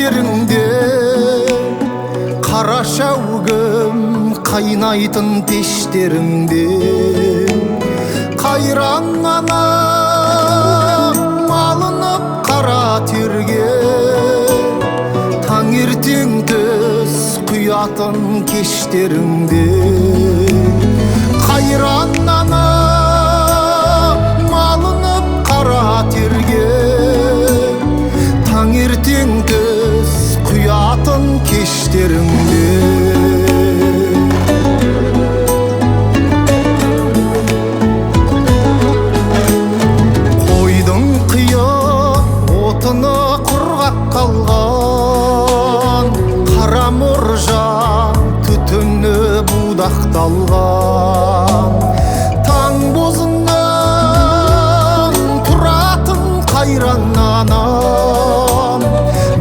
кештеріңде қара шәугім қайнайтын пештеріңде қайран ана малынып қара терге таңертең түс құятын кештеріңде қайран ана малынып қара терге таңертең түс құятын кештеріңде қойдың қия отыны құрғап қалған қара мұржа түтіні будақталған таң бозынан тұратын қайран анам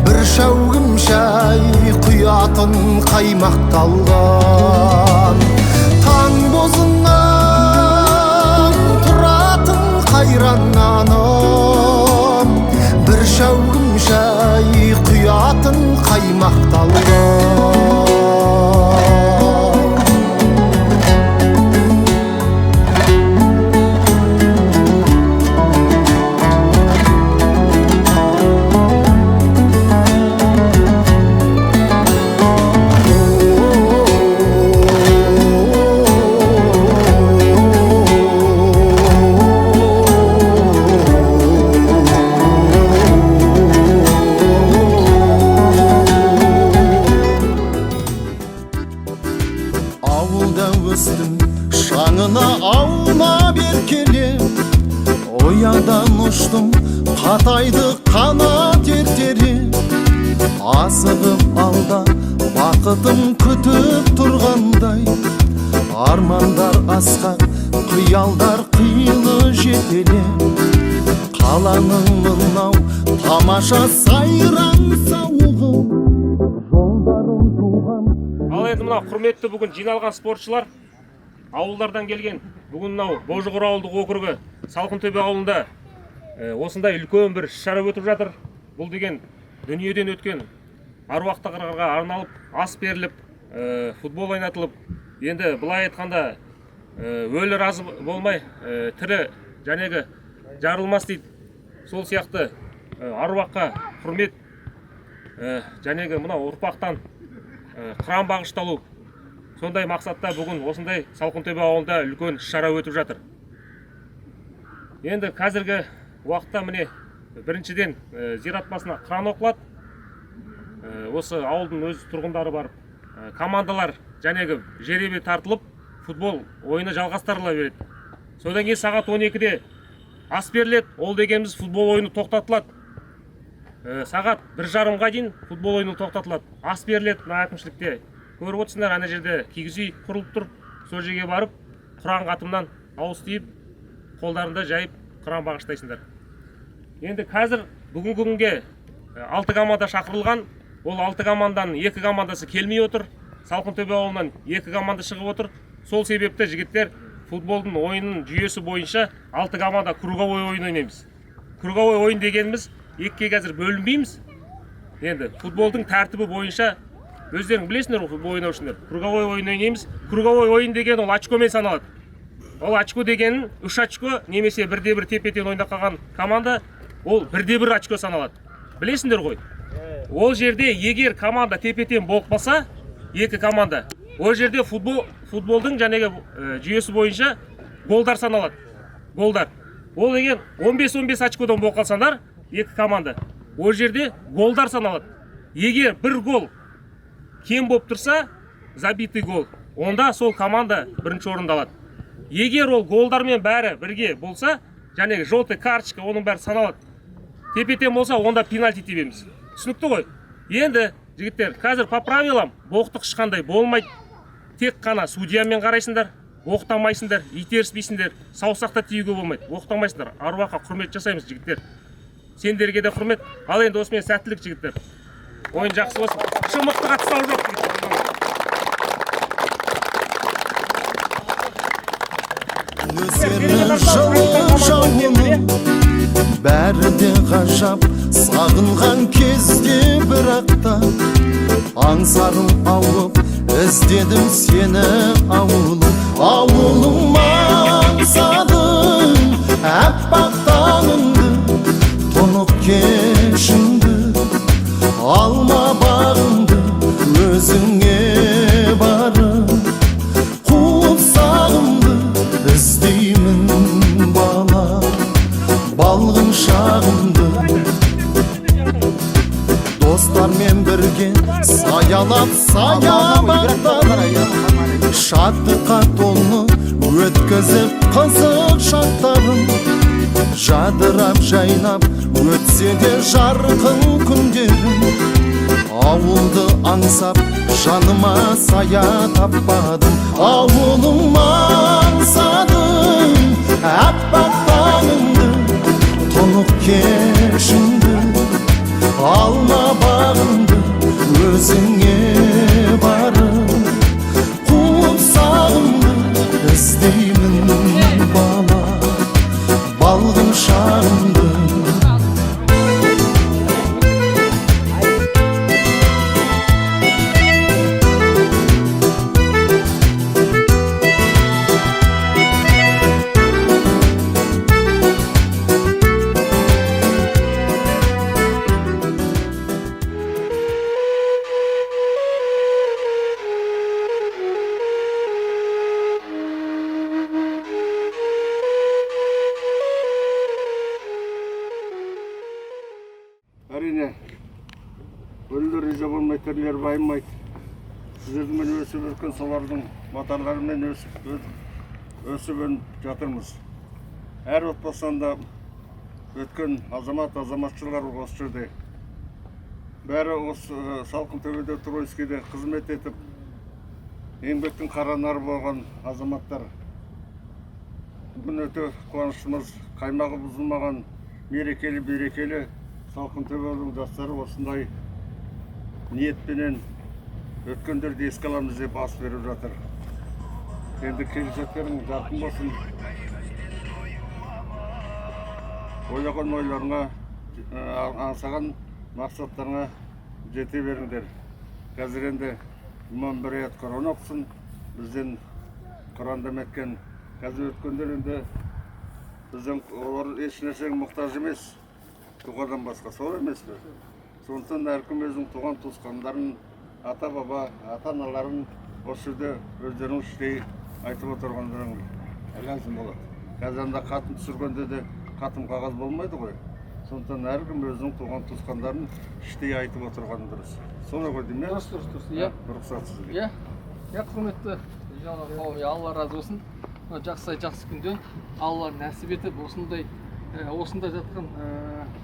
бір шәугім шәй құятын қаймақталған таң бозынан тұратын қайран анам бір шәугім шәй құятын қаймақталған шаңына аунап еркеле оядан ұштым қатайды қанат ертере асығып алда бақытым күтіп тұрғандай армандар асқақ қиялдар қилы жетеле қаланың мынау тамаша сайран сауығы жолдарын жуған. Ал енді мына құрметті бүгін жиналған спортшылар ауылдардан келген. Бүгін мынау Божығыр ауылдық округі Салқынтөбе ауылында осындай үлкен бір шара өтіп жатыр. Бұл деген дүниеден өткен аруақтарға арналып, ас беріліп, футбол ойнатылып, енді былай айтқанда өлі разы болмай, тірі жәнегі жарылмас дейді. Сол сияқты аруаққа құрмет, жәнегі мына ұрпақтан қыран бағышталу. Сондай мақсатта бүгін осындай Салқынтөбе ауылында үлкен шара өтіп жатыр. Енді қазіргі уақытта міне біріншіден зират басына қыран оқылады. Осы ауылдың өз тұрғындары барып, командалар жәнегі жеребе тартылып, футбол ойыны жалғастырыла береді. Содан кейін сағат 12-де ас беріледі. Ол дегеніміз футбол ойыны тоқтатылады. Сағат 1:30-ға дейін футбол ойыны тоқтатылады. Ас беріледі мына әкімшілікте. Көріп отырсыңдар, ана жерде кигіз үй құрылып тұр. Сол жерге барып, құран қатымнан ауыз тиіп, қолдарында жайып, құран бағыштайсыңдар. Енді қазір бүгінгі күнге 6 команда шақырылған. Ол 6 команданың 2 командасы келмей отыр. Салқынтөбе ауылынан 2 команда шығып отыр. Сол себепті жігіттер футболдың ойынның жүйесі бойынша 6 команда круговой ойын ойнаймыз. Круговой ойын дегеніміз екіге қазір бөлінбейміз. Енді футболдың тәртібі бойынша өздерің білесіңдер футбол ойнаушылар. Круговой ойын ойнаймыз. Круговой ойын деген ол очкомен саналады. Ол очко дегенін 3 очко немесе 1-1 тепе-тең ойнап қалған команда ол 1-1 очко саналады. Білесіңдер ғой. Ол жерде егер команда тепе-тең болып қалса, 2 команда, ол жерде футболдың жәнегі жүйесі бойынша голдар саналады. Голдар. Ол деген 15-15 очкодан болып қалсандар, 2 команда. Ол жерде голдар саналады. Егер 1 гол кем болып тұрса, забитый гол, онда сол команда бірінші орынды алады. Егер ол голдармен бәрі бірге болса, жәнегі желтый карточка оның бәрі саналады. Тепе-тең болса, онда пенальти тебеміз. Түсінікті ғой. Енді жігіттер, қазір по правилам боқтық ешқандай болмайды. Тек қана судьямен қарайсыңдар, оқтамайсыңдар, итеріспейсіңдер, саусақта тиюге болмайды. Оқтамайсыңдар. Аруаққа құрмет жасаймыз жігіттер. Сендерге де құрмет. Ал енді осымен сәттілік жігіттер. Ойын жақсы болсын. Шымықтыға тұсау жоқ жігіттер. Нөсерлі жылы жауыны бәрі де ғажап сағынған кезде бірақта аңсарым ауып іздедім сені ауылым аңсадым әппақ таңыңды тұнық кешіңді алма бағыңды өзіңе барып қуып сағымды іздеймін бала балғын шағымды достармен бірге саялап саябақтап шаттыққа толы өткізіп қызық шақтарын жадырап жайнап өтсе де жарқын күндерім ауылды аңсап жаныма сая таппадым ауылым аңсадым әппақ таңыңды тұнық кешіңді алма бағыңды өзіңе барып қуып сағымды іздеймін бала балғын шағымды Әрине, өлілер риза болмайды, тірілер байымайды. Сіздердің өсіп өркен солардың матарларымен өсіп жатырмыз. Әр отбасында өткен азаматшылар осы жерде. Бәрі осы Салқын төбеде Тройскийде қызмет етіп, еңбектің қара нары болған азаматтар. Бүгін өте қуаныштымыз, қаймағы бұзылмаған берекелі Салқын төбенің жастары осындай ниетпенен өткендерді еске аламыз деп ас беріп жатыр. Енді келешектерің жарқын болсын. Ойлаған ойларыңа, аңсаған мақсаттарыңа жете беріңдер. Қазір енді имам бір аят Құран оқысын, бізден Құранда мәткен. Қазір өткендер енді бізден олар еш нәрсеге мұқтаж емес. Туғадан басқа сол емес пе? Сондықтан әркім өзінің туған туысқандарын, ата-баба, ата-аналарын осы жерде өздерінің іштей айтып отырғандарың ләзім болады. Қазірде қатын түсіргенде де қатым қағаз болмайды ғой. Сондықтан әркім өзінің туған туысқандарын іштей айтып отырғаны дұрыс. Солай ғой деймін, иә? Дұрыс, иә. Рұқсат сізге. Иә, құрметті қауым, Алла разы болсын. Жақсы күнде Алла нәсіп етіп осында жатқан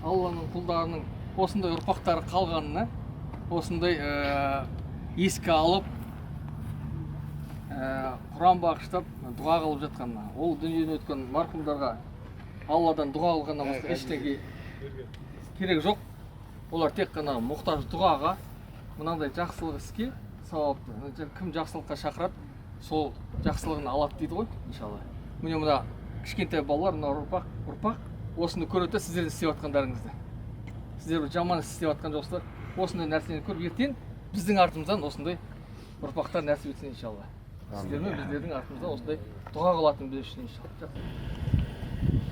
Алланың құлдарының осындай ұрпақтары қалғанына осындай еске алып Құран бағыштап дұға қылып жатқанына, ол дүниеден өткен марқұмдарға Алладан дұға қылғаннан басқа ештеңе керек жоқ. Олар тек қана мұқтаж дұғаға, мынандай жақсылық іске сауапты. Кім жақсылыққа шақырады, сол жақсылығын алады дейді ғой, иншалла. Міне мына кішкентай балалар, мына ұрпақ осыны көреді сіздердің істеп жатқандарыңызды. Сіздер бір жаман іс істеп жатқан жоқсыздар. Осындай нәрсені көріп, ертең біздің артымыздан осындай ұрпақтар нәсіп етсін иншалла. Сіздер мен біздердің артымыздан осындай дұға қылатын біз үшін иншалла.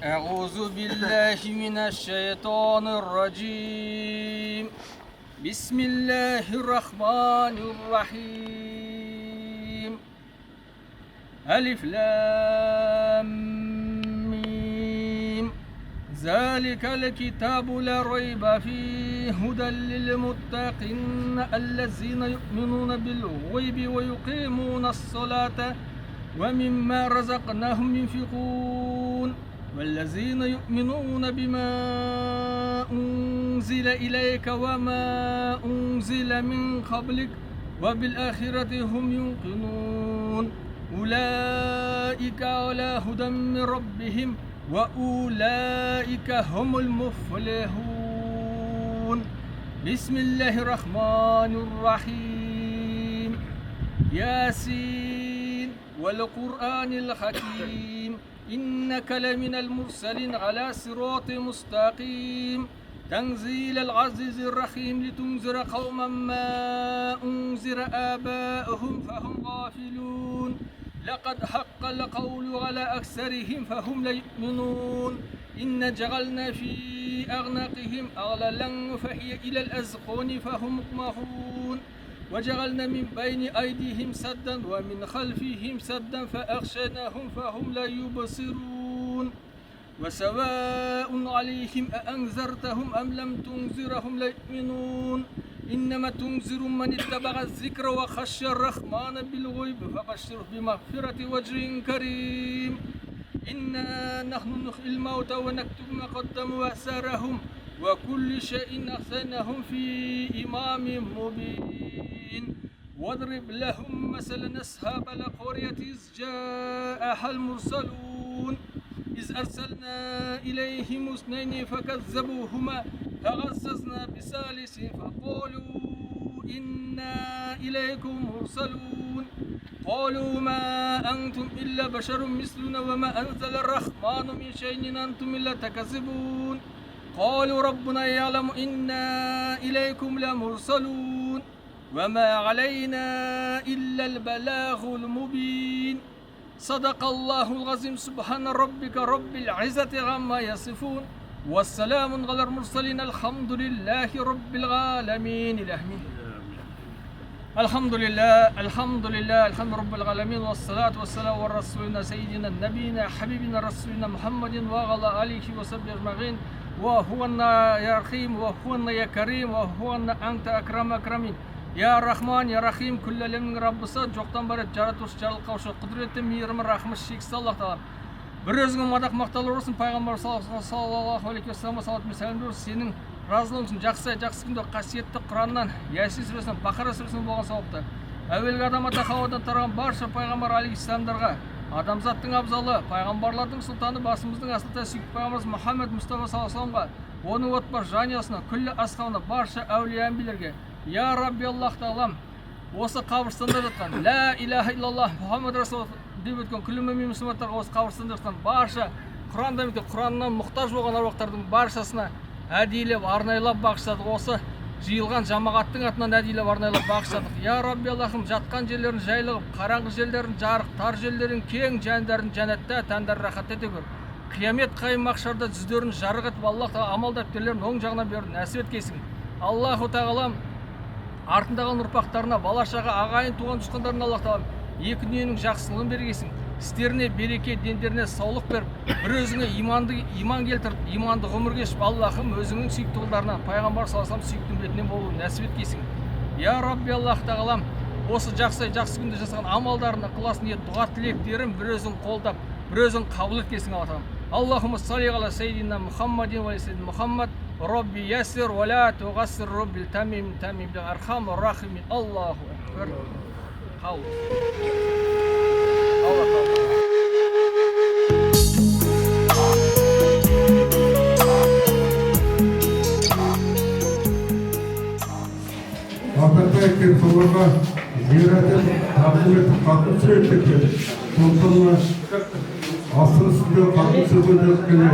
Аузу биллахи минаш шайтанир раджим. Бисмиллахир рахманир рахим. Алиф лам мим. ذلك الكتاب لا ريب فيه هدى للمتقين الذين يؤمنون بالغيب ويقيمون الصلاة ومما رزقناهم ينفقون والذين يؤمنون بما أنزل إليك وما أنزل من قبلك وبالآخرة هم يوقنون أولئك على هدى من ربهم وأولئك هم المفلحون بسم الله الرحمن الرحيم ياسين والقرآن الحكيم إنك لمن المرسلين على صراط مستقيم تنزيل العزيز الرحيم لتنذر قوما ما أنذر آباؤهم فهم غافلون لقد حق القول على أكثرهم فهم لا يؤمنون إن جعلنا في أعناقهم أغلالا فهي إلى الأذقان فهم مقمحون وجعلنا من بين أيديهم سدا ومن خلفهم سدا فأغشيناهم فهم لا يبصرون وسواء عليهم أأنذرتهم أم لم تنذرهم لا يؤمنون إنما تنذر من اتبع الذكر وخشى الرحمن بالغيب فبشره بمغفرة وأجر كريم إنا نحن نحيي الموتى ونكتب ما قدموا وآثارهم وكل شيء أحصيناه في إمام مبين واضرب لهم مثلا أصحاب القرية إذ جاءها المرسلون إذ أرسلنا إليهم اثنين فكذبوهما فعززنا بثالث فقالوا إنا إليكم مرسلون قالوا ما أنتم إلا بشر مثلنا وما أنزل الرحمن من شيء إن أنتم إلا تكذبون قالوا ربنا يعلم إنا إليكم لمرسلون وما علينا إلا البلاغ المبين صدق الله العظيم سبحان ربك رب العزة عما يصفون والسلام على المرسلين الحمد لله رب العالمين الحمد لله الحمد رب العالمين والصلاة والسلام على رسولنا سيدنا نبينا حبيبنا رسولنا محمد وعلى آله وصحبه أجمعين وهو يا رحيم وهو يا كريم وهو أنت أكرم أكرمين يا رحمن يا رحيم كل لمن ربысы жоқтан бар жаратушы жарылқаушы құдіретті мейірімі рахмет шексіз Аллах тағала бір өзіңе мадақ мақтаулар болсын пайғамбар саллаллаху алейхи уассаламға салауат пен сәлем болсын сенің разылығың үшін жақсы күнде қасиетті Құраннан Ясин сүресінен Бақара сүресінен болған сауапты әуелгі адам ата Хауадан тараған барша пайғамбар алейхиссаламдарға адамзаттың абзалы пайғамбарлардың сұлтаны басымыздың асылтай сүйікті пайғамбарымыз Мұхаммед Мұстафа саллаллаху алейхи вассаламға оның отбасы жанұясына күллі асхабына барша әулие әмбиелерге Я Рабби Аллах Тағалам осы қабірстанда жатқан Ла илаха иллаллах Мұхаммед Расул деп өткен күллі мүмин мұсылмандарға осы қабірстанда жатқан барша Құраннан мұқтаж болған аруақтардың баршасына әдейілеп арнайлап бағыштадық осы жиылған жамағаттың атынан әдейілеп арнайлап бағыштадық Я Рабби Аллахым жатқан жерлерін жайлығып қараңғы жерлерін жарық тар жерлерін кең жәндерін жәннатта тәндерін рахат ете көр қиямет қайым махшарда жүздерін жарық етіп Аллах Тағала амал дәптерлерін оң жағына беруін нәсіп еткейсің Аллаху Тағалам артындағы ұрпақтарына бала шаға ағайын туған туысқандарына Аллах Тағалам екі дүниенің жақсылығын бергейсің істеріне береке дендеріне саулық беріп бір өзіңе иман келтіріп иманды ғұмыр кешіп Аллахым өзіңнің сүйікті құлдарына пайғамбар саллаллаху алейхи вассалам сүйікті үмбетінен болуын нәсіп еткейсің Я Рабби Аллах Тағалам осы жақсы күнде жасаған амалдарына ықылас ниет дұға тілектерін бір өзің қолдап бір өзің қабыл еткейсің Аллах Тағалам Аллахумма салли ала сайидина Мұхаммадин ва сайидина Мұхаммад Rabbi yassir wa la tughassir Rabbil tamim bil arhamir rahimin Allahu akbar Qawl Апатайken соларға зияратын қабыл етіп қатын сөйттік сондықтан асыр үстінде қатын сөйден өткенде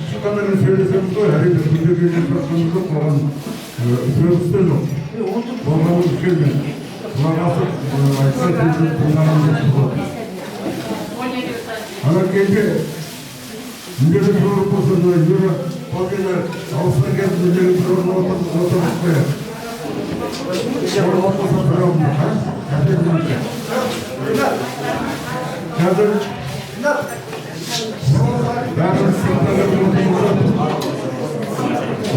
шыққандармен сөйлесеміз ғой әрине күнде келген тұрғанымыз жоқ оған сөзіміз де жоқ болғанымыз келген құлақ асып айтқан сөзді тыңдағанымыз болады ана кезде үндегі жорық болса юра полгені ауысқан кезде үндегі бір орын отырып қояды қазір бәріміз сырттағы отырып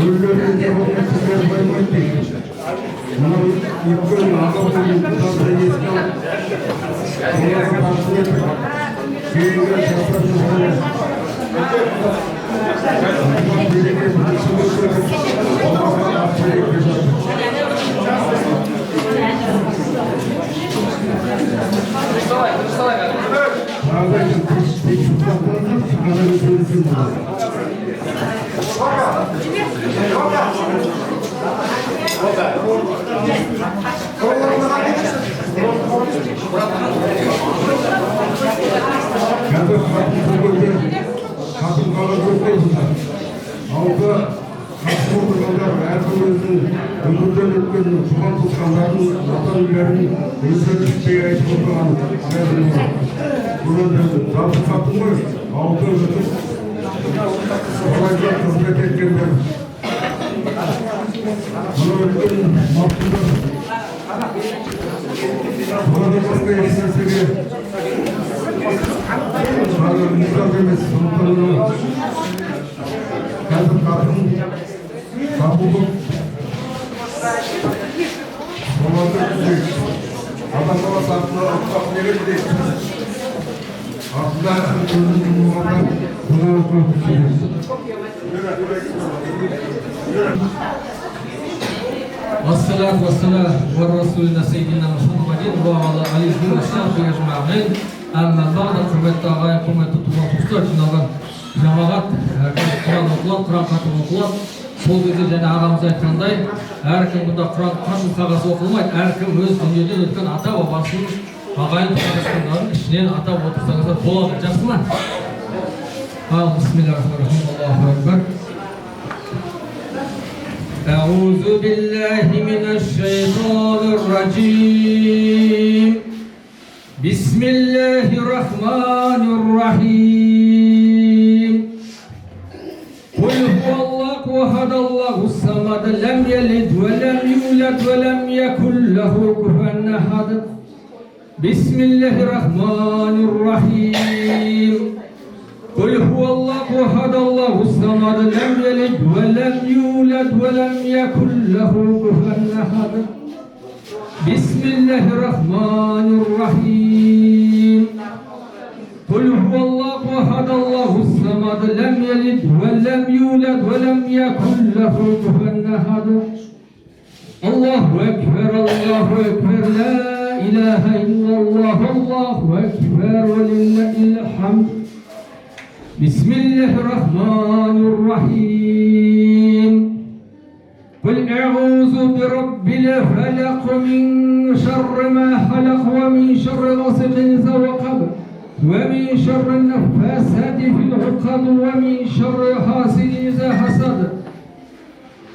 өлілерінде болған сіздер байлайды дейді мынау өткен ағалардың бұларды еске алып оларға басын етіп кейінгі жастар жұртына береке бірінші оларға ақпарат қазір қатын көңілде қатын қалар жоқ дейсіңдер. Ауылда қатысып отырғандар әркім өзінің өмірден өткен туған туысқандарын, ата үйлерін өздері жетпей айтып отырған бұл енді жалпы қатын ғой, ауылда өтіп солайша қызмет еткендер. Мұны өткен марқұмдар бұлардан басқа ешнәрсеге мұқтаж емес. Сондықтан қазір қатын табылып соларды күзейік. Адам баласы артына ұрпақ береді дейді. Артында өзінің болғанда бұлар көп күзейік. والصلاة والسلام على رسولنا سيدنا محمد وعلى آله وصحبه أجمعين. أما بعد құрметті ағайын, құрметті туған туыстар, жиналған жамағат, Құран оқылады, Құран хатым оқылады. Сол кезде және ағамыз айтқандай, әркім бұнда Құран хатым қағазы оқылмайды, әркім өз дүниеден өткен ата бабасын, ағайын туыстарын ішінен атап отырсаңыздар болады. Жақсы ма? Ал бисмиллахир-рахманир-рахим. Аллаху акбар. أعوذ بالله من الشيطان الرجيم. بسم الله الرحمن الرحيم. قل هو الله أحد الله الصمد لم يلد ولم يولد ولم يكن له كفوا أحد. بسم الله الرحمن الرحيم. قل هو الله أحد الله الصمد لم يلد ولم يولد ولم يكن له كفوا أحد. بسم الله الرحمن الرحيم. قل هو الله أحد الله الصمد لم يلد ولم يولد ولم يكن له كفوا أحد. الله أكبر الله أكبر لا إله إلا الله الله أكبر ولله الحمد. بسم الله الرحمن الرحيم. قل أعوذ برب الفلق من شر ما خلق ومن شر غاسق إذا وقب ومن شر النفاثات في العقد ومن شر حاسد إذا حسد.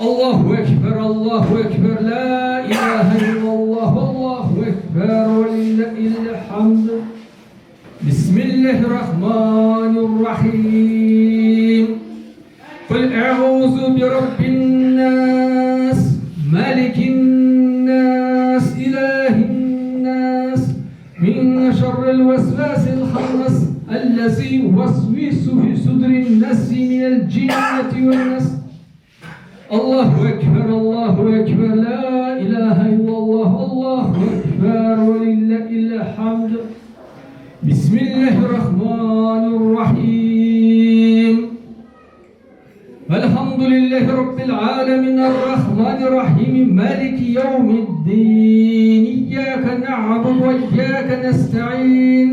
الله أكبر الله أكبر لا إله إلا الله الله أكبر ولله الحمد. بسم الله الرحمن الرحيم. قل أعوذ برب الناس ملك الناس إله الناس من شر الوسواس الخناس الذي يوسوس في صدر الناس من الجنة والناس. الله أكبر الله أكبر لا إله إلا الله الله أكبر ولله الحمد. بسم الله الرحمن الرحيم. الحمد لله رب العالمين الرحمن الرحيم مالك يوم الدين. إياك نعبد وإياك نستعين.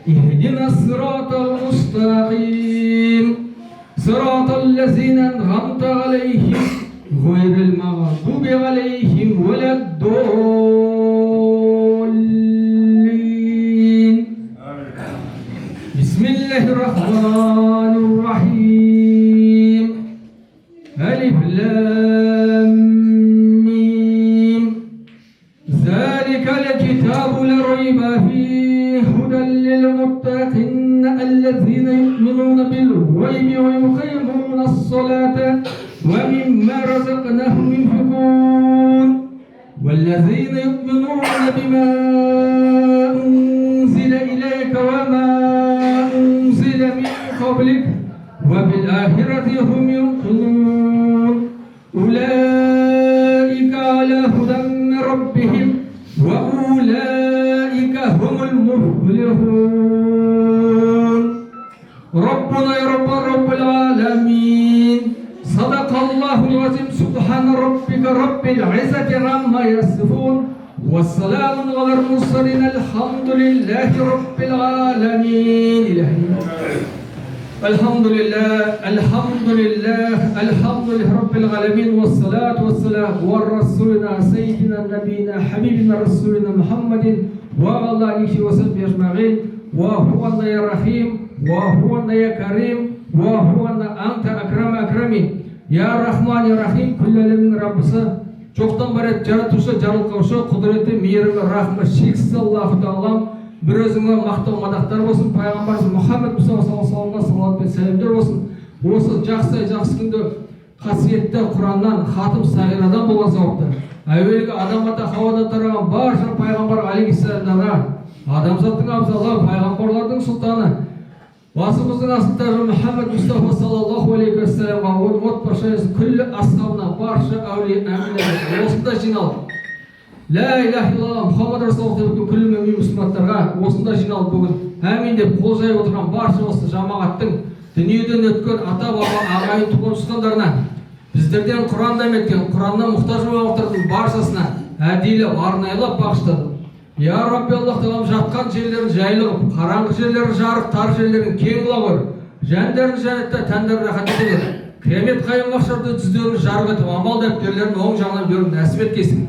اهدنا الصراط المستقيم صراط الذين أنعمت عليهم غير المغضوب عليهم ولا الضالين. بسم الله الرحمن الرحيم. ألف لام ميم. ذلك الكتاب لا ريب فيه هدى للمتقين الذين يؤمنون بالغيب ويقيمون الصلاة ومما رزقناهم ينفقون والذين يؤمنون بما أنزل إليك وما أنزل من قبلك وبالآخرة هم يوقنون. أولئك على هدى من ربهم وأولئك هم المفلحون. ربنا يا رب العالمين. صدق الله العظيم. سبحان ربك رب العزة عما يصفون والسلام على المرسلين الحمد لله رب العالمين. الحمد لله الحمد لله الحمد لله رب العالمين والصلاة والسلام على رسولنا سيدنا نبينا حبيبنا رسولنا محمد وعلى آله وصحبه أجمعين. وهو أن يا رحيم وهو أن يا كريم وهو أن أنت أكرم أكرمين يا رحمن يا رحيم كل әлемнің Раббысы жоқтан бар ет жаратушы жарылқаушы құдіреті мейірімі рахмы шексіз Аллаху тағалам бір өзіңе мақтау мадақтар болсын пайғамбарымыз Мұхаммед саллаллаху салауат пен сәлемдер болсын осы жақсы күнді қасиетті Құраннан хатым сағирадан болған сауапты әуелгі адам ата хауадан тараған барша пайғамбар алейхиссаламдарға адамзаттың абзалы пайғамбарлардың сұлтаны басымыздың астында Мұхаммед Мұстафа саллаллаху алейхи уассаламға отбасысын күллі асхабына барша әулие әмірлер осында жиналып Ла илаха иллаллах Мұхаммад Расулуллах деп күллі мүмин мұсылмандарға осында жиналып бүгін әмин деп қол жайып отырған барша осы жамағаттың дүниеден өткен ата баба ағайын туған-туысқандарына біздерден Құран дәметкен Құраннан мұқтаж болғандардың баршасына әдейілеп арнайлап бағыштадым. Я Рабби Аллах тағалам жатқан жерлерін жайлы қып, қараңғы жерлерін жарық, тар жерлерін кең қыла қойып, жандарын жәннатта, тәндерін рахат ете көр. Қиямет қайым махшарда жүздерін жарық етіп, амал дәптерлерін оң жағынан беруін нәсіп еткесін.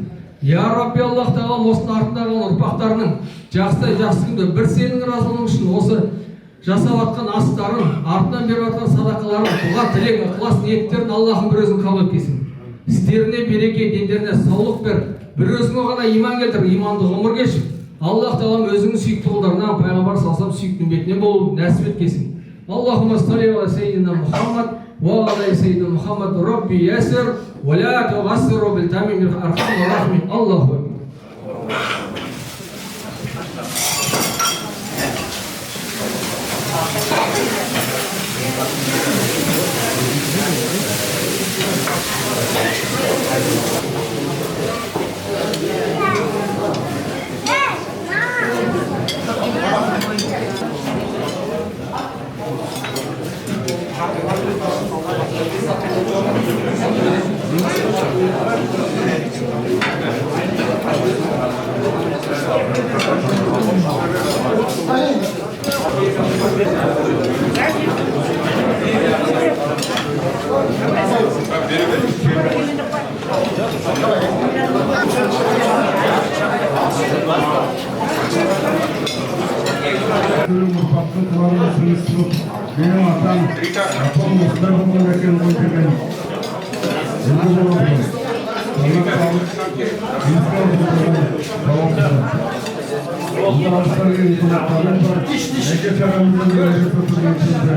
Я Рабби Аллах тағалам осының артында қалған ұрпақтарының жақсы күнде бір сенің разылығың үшін осы жасап атқан астарын, артынан беріп атқан садақаларын, дұға тілек, ықылас ниеттерін Аллахым бір өзің қабыл еткесін. Істеріне береке, дендеріне саулық бер. Bir özüne kadar iman getir, imandı ғұмыр кешіп. Allah Teala'm özünün süyüklü kullarından Peygamber sallallahu süyüklü bekine bolup nasip etkesin. Allahümme salli ala seyyidina Muhammed ve ala seyyidina Muhammed Rabbi yasir ve la tugassiru bil tamim bil arham ve rahmin. Allahu ekber. Benim atam, apam muhtarımın eken koyduğun Ünlü oldu. Allah sağlık, insan oldu. Allah aslarıyla insanlarım var. Ege tarafından bir ayrı tutuyor içinde.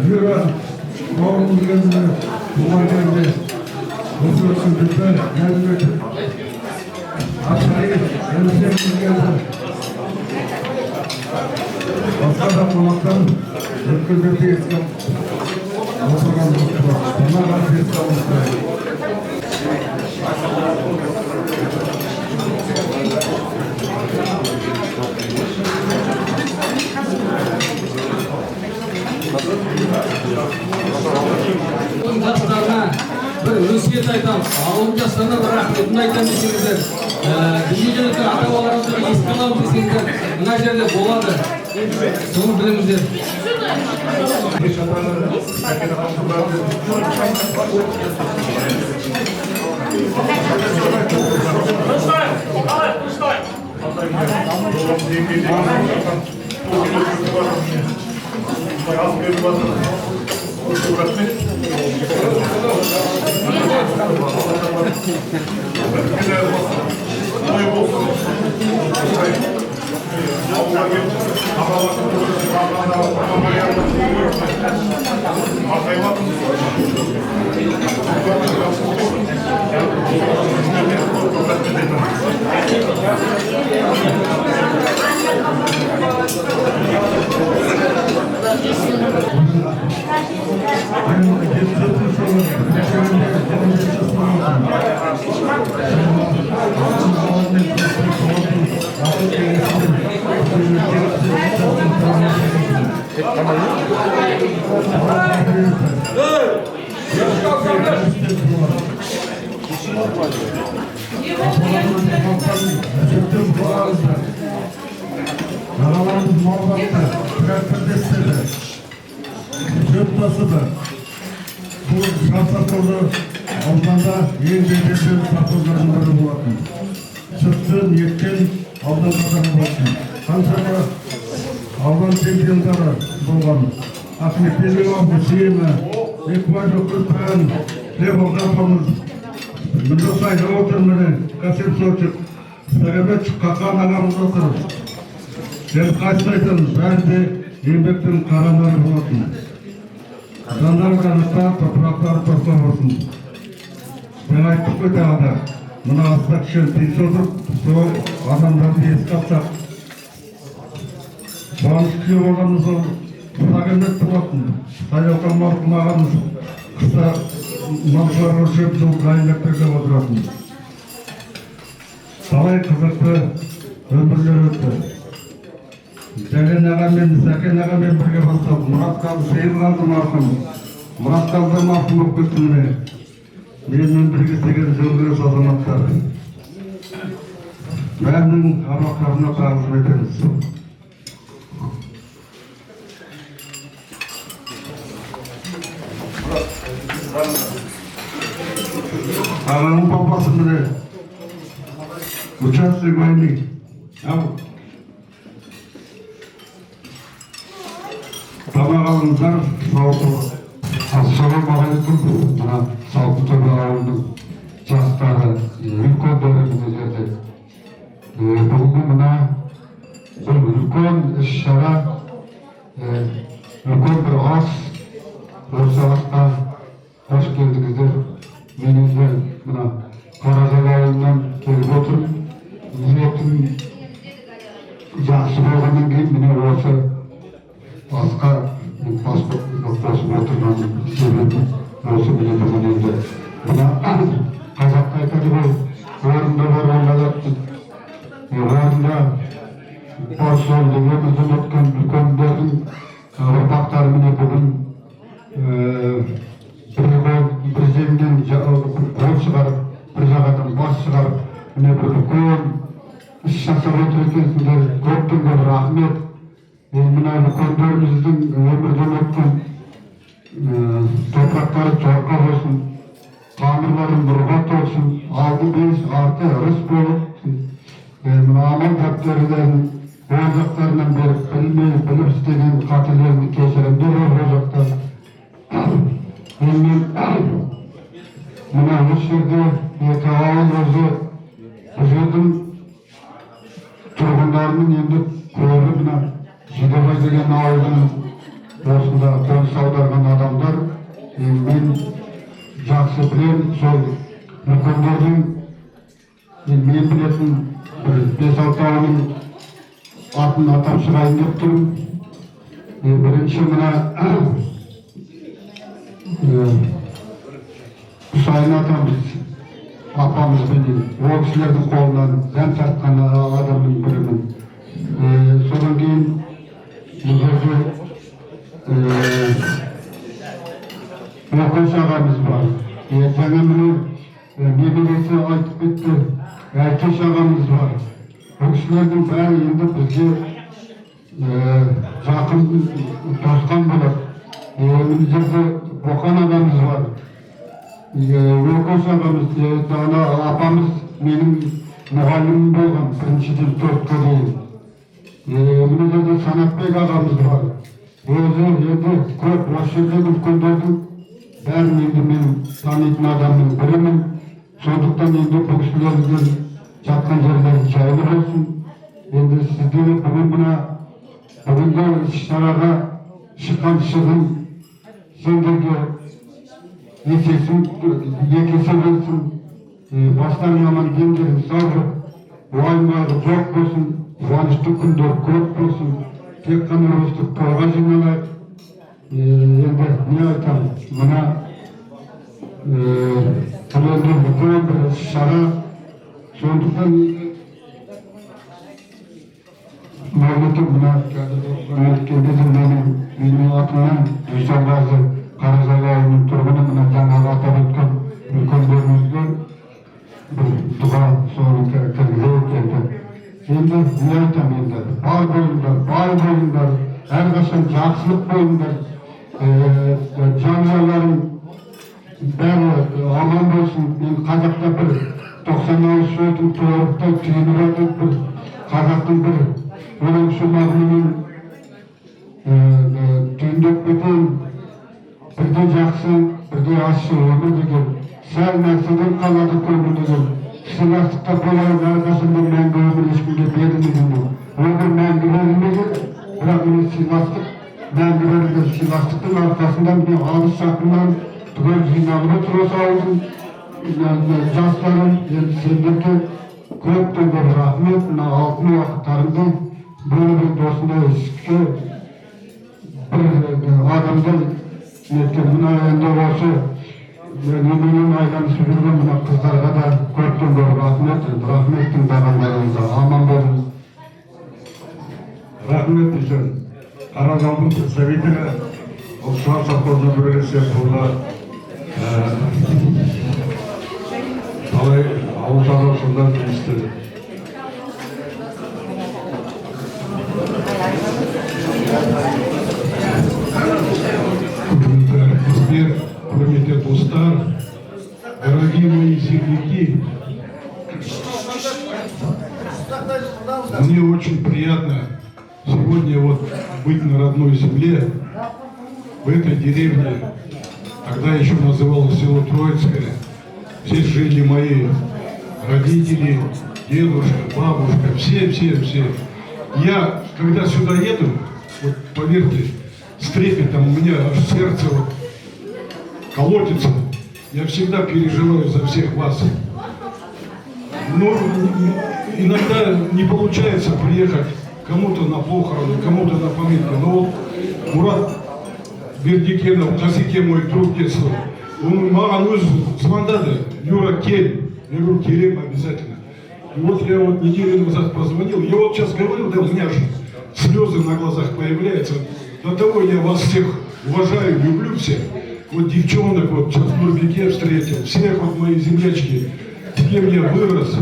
Yürü, oğlum geldi, duvar geldi. Otursun lütfen, geldi. Aşağıya, gelişlerimiz geldi. Başka da konaktan ülkede bir İslam oturan dostlar. Bana karşı İslam dostlar. Жастарына bir өсиет айтамыз. Ауыл жастарына бір рахметімді айтамын десеңіздер. Дүниеден өткен ата-бабаларымызды еске аламыз десеңіздер, мына жерде болады. Соны біліңіздер. Aralarımız muhabbetle, traktörde Жөптасыды. Бұл шарсақорды ауданда ең беделді сақордардың бірі болатын. Шықты, ниеткен аудандардан болатын. қаншама аудан чемпиондары болған Ахмет Елеуовтың сүйемі, Екібай Көпбайын, Левов Жапамыз, Мүндосай Жауытырмыны, Касем Сочек, Сәлеметші Қақан ағамыз отыр. Мен қайсын айтамыз, бәрі де еңбектің қаранары болатын. Жандар қанатта топырақтары тоқтап болсын. Мен айттық қой тағы да, мына аста кішен тиіс отырып, сол адамдарды еске алсақ. Қуаныш күйе болғанымыз ол Құдағембет болатын. Сайлаухан марқұм ағамыз қыста малшылар өлшеп жыл дайындап беріп отыратын. Талай қызықты өмірлер өтті. Жәлен ағамен, Сәкен ағамен бірге бастап, Мұратқалы Сейілғалды марқұм, Мұратқалды марқұм болып кеттіміне. Менімен бірге істеген жөнгөз азаматтар. Бәрінің аруақтарына тағзым етеміз. Ағаның папасы міне участок войны. Тамақ алыңыздар, сауықты. Ассалаумағалейкум. Мына Сауықтөбе ауылының жастары үлкен дәрежеде жерде. Бүгінгі мына бір үлкен іс-шара, үлкен бір ас осы асқа қош келдіңіздер. Мен өзі мына Қаражал ауылынан келіп отырмын. Ниетім жақсы болғаннан кейін міне осы асқа қосып отырған себебі осы міне бүгін енді. Мына қазақта айтады ғой, орында бар орындалады. Орында бар солды өмірден өткен үлкендердің ұрпақтары міне бүгін бір жеңнен қол шығарып, бір жағадан бас шығарып, міне бір үлкен іс жасап отыр екенсіңдер. Көптен көп рахмет. Мына үлкендеріміздің өмірден өткен топырақтары торқа болсын, тамырлары нұрға толсын, алды бес, арты ырыс болып, мына аман тәптерлерін ол жақтарынан беріп, білмей, біліп істеген қателерін кешірімдер ол жақтар. Мен мына осы жерде екі ауыл өзі бұл жердің тұрғындарының енді көбі мына Жидебай деген ауылдың осында қоныс аударған адамдар. Мен жақсы білем, сол үлкендердің мен білетін бір 5-6 ауылының атын атап шығайын деп тұрмын. Бірінші мына Құсайын атамыз, апамызбен ол кісілердің қолынан дәм тартқан адамның бірімін. Содан кейін бұл жерде Оқош ағамыз бар. Жаңа міне немересі айтып кетті, Әкеш ағамыз бар. Бұл кісілердің бәрі енді бізге жақын тосқан болады. Мына жерде Боқан ағамыз бар. Оқош ағамыз, ана апамыз менің мұғалімім болған, біріншіден 4-ке дейін. Мына жерде Санатбек ағамыз бар. Өзі енді көп осы жердегі үлкендердің бәрін енді мен танитын адамның бірімін. Сондықтан енді бұл кісілерден жатқан жерлері жайлы болсын. Енді сіздер бүгін мына бүгінгі іс-шараға шыққан шығын сендерге екі есе болсын. Бастарың аман, дендерің сау, уайымдары жоқ болсын, қуанышты күндер көп болсын. Тек қана өстіп тойға жиналайық. Енді не айтамын, мына тіленді бүкіл бір іс-шара. Сондықтан мәліметім мына өткенде менің атымнан Дүйсенғазы Қаражал ауылының тұрғыны мына жаңағы атап өткен үлкендерімізге бір дұға соны кіргізейік енді. Енді не айтам енді, бай болыңдар, әрқашан жақсылық болыңдар, жанұяларың бәрі аман болсын. Мен қазақта бір 90 ауыз сөздің торықтай түйініп айтып, бір қазақтың бір Onun şunlarının tündük bütün bir de жақсы, bir de aşı onu деген сәл нәрседен қалады көңіл деген сыйластықта болайын әрқашанда мәңгі өмір ешкімге берілмеген ол бір мәңгі берілмеген бірақ міне сыйластық мәңгі берілген сыйластықтың арқасында міне алыс жақыннан түгел жиналып отыр осы ауылдың жастарын енді сендерге көптен көп рахмет мына алтын уақыттарыңды бөліп енді осындай іске бір адамдай неткен мына енді осы неменен айланысып жүрген мына қыздарға да көптен көп рахмет тыңдағандарыңызға аман болыңыз. Рахмет үшін Қарағандының представителі Ұлтшылар совхозына бірігісе burada талай ауыл шаруашылығында жұмыс істеді. Құрметті достар, дорогие мои земляки, мне очень приятно сегодня вот быть на родной земле, в этой деревне, тогда еще называлось село Троицкое. Здесь жили мои родители, дедушка, бабушка, все. Я, когда сюда еду, вот поверьте, с трепетом у меня аж сердце вот колотится. Я всегда переживаю за всех вас. Но иногда не получается приехать кому-то на похороны, кому-то на поминки. Но вот Мурат Бердикенов, Хасике мой друг детства, он маған өзі звондады, Юра, кель. Я говорю, келем обязательно. И вот я вот неделю назад позвонил, я вот сейчас говорил, да у меня же слезы на глазах появляются. До того я вас всех уважаю, люблю всех. Вот девчонок, вот сейчас в Нурбеке встретил, всех вот мои землячки, с кем я вырос.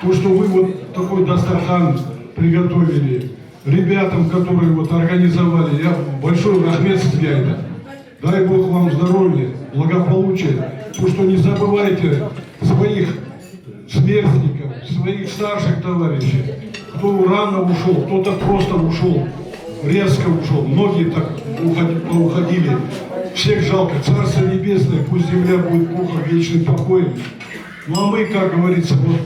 То, что вы вот такой дастархан приготовили, ребятам, которые вот организовали, я большой рахмет свяйда. Дай Бог вам здоровья, благополучия. То, что не забывайте своих сверстников, своих старших товарищей, кто рано ушел, кто-то просто ушел, резко ушел, многие так уходили. Всех жалко, Царство Небесное, пусть земля будет пухом вечным покоем. Ну а мы, как говорится, вот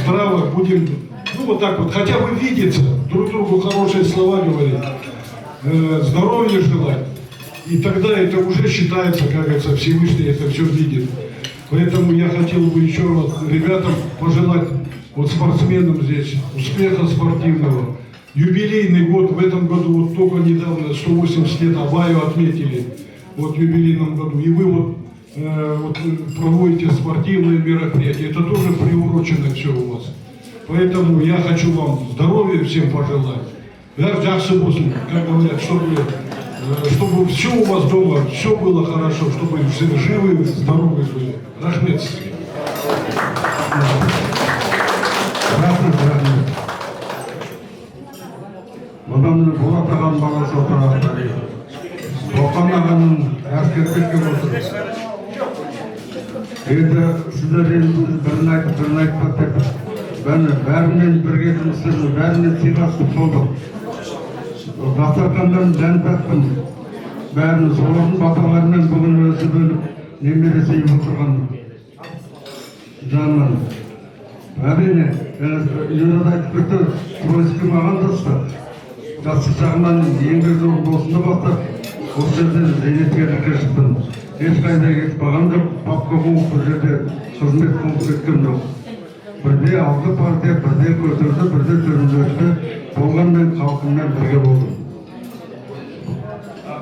здраво будем, ну вот так вот, хотя бы видеться, друг другу хорошие слова говорить, здоровья желать. И тогда это уже считается, как говорится, Всевышний это все видит. Поэтому я хотел бы еще раз ребятам пожелать, вот спортсменам здесь, успеха спортивного. Юбилейный год, в этом году вот только недавно 180 лет Абаю отметили, вот в юбилейном году. И вы вот проводите спортивные мероприятия, это тоже приурочено все у вас. Поэтому я хочу вам здоровья всем пожелать. Как говорят, чтобы все у вас дома, все было хорошо, чтобы все живы, здоровы были. Рахмет. Одан Болат ағаның баласы отырады. Тоқан ағаның әскербекке отыр. Енді сіздер бірін айтпады деп, бәрімен бірге жұмыс істедім, бәрімен сыйластық болдық. Дастархандан дән таппын. Бәрінің солардың баталарымен бүгін өзі бөліп, немере сыйып отырған жанмын. Әрине, үйрен айтып кетті, Троицкий маған досты. Жасы жағынан еңбек жолы болсында бастап, осы жерде зейнеткерлікке шықтым. Ешқайда кетіп қалған жоқ, папка қуып бір жерде қызмет қуып кеткен жоқ. Бірде алды партия, бірде көтерді, бірде төріндешті болғанмен халқыммен бірге болдым.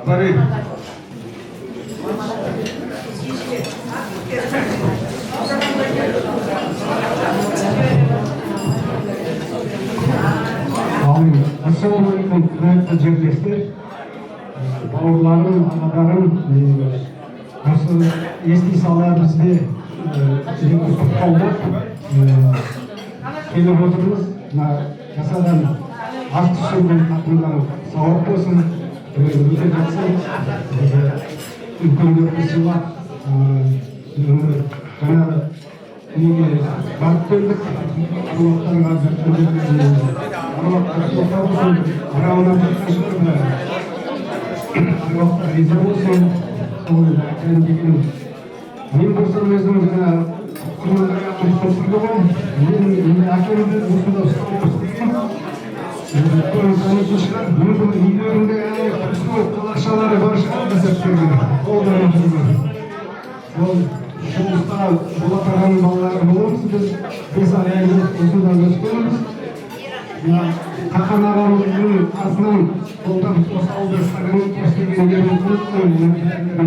Тарих. Ассалаумағалейкум, құрметті жерлестер, бауырларым, ағаларым, осы ести сала бізде қолдап келіп отырмыз. Жасаған ас түсірген қатындарым сауап болсын, өте жақсы, үлкендерді сыйлап, жаңағы барып келдік, Allah'tan razı olsun. Мен болсам өзім қалақшалары бар шығар ол жұмыста бола тұрған балалар боламыз біз 5 ай осыдан өскенбіз Тақан ағамыздың артынан қолдан қосалды сағынып қосылгендерін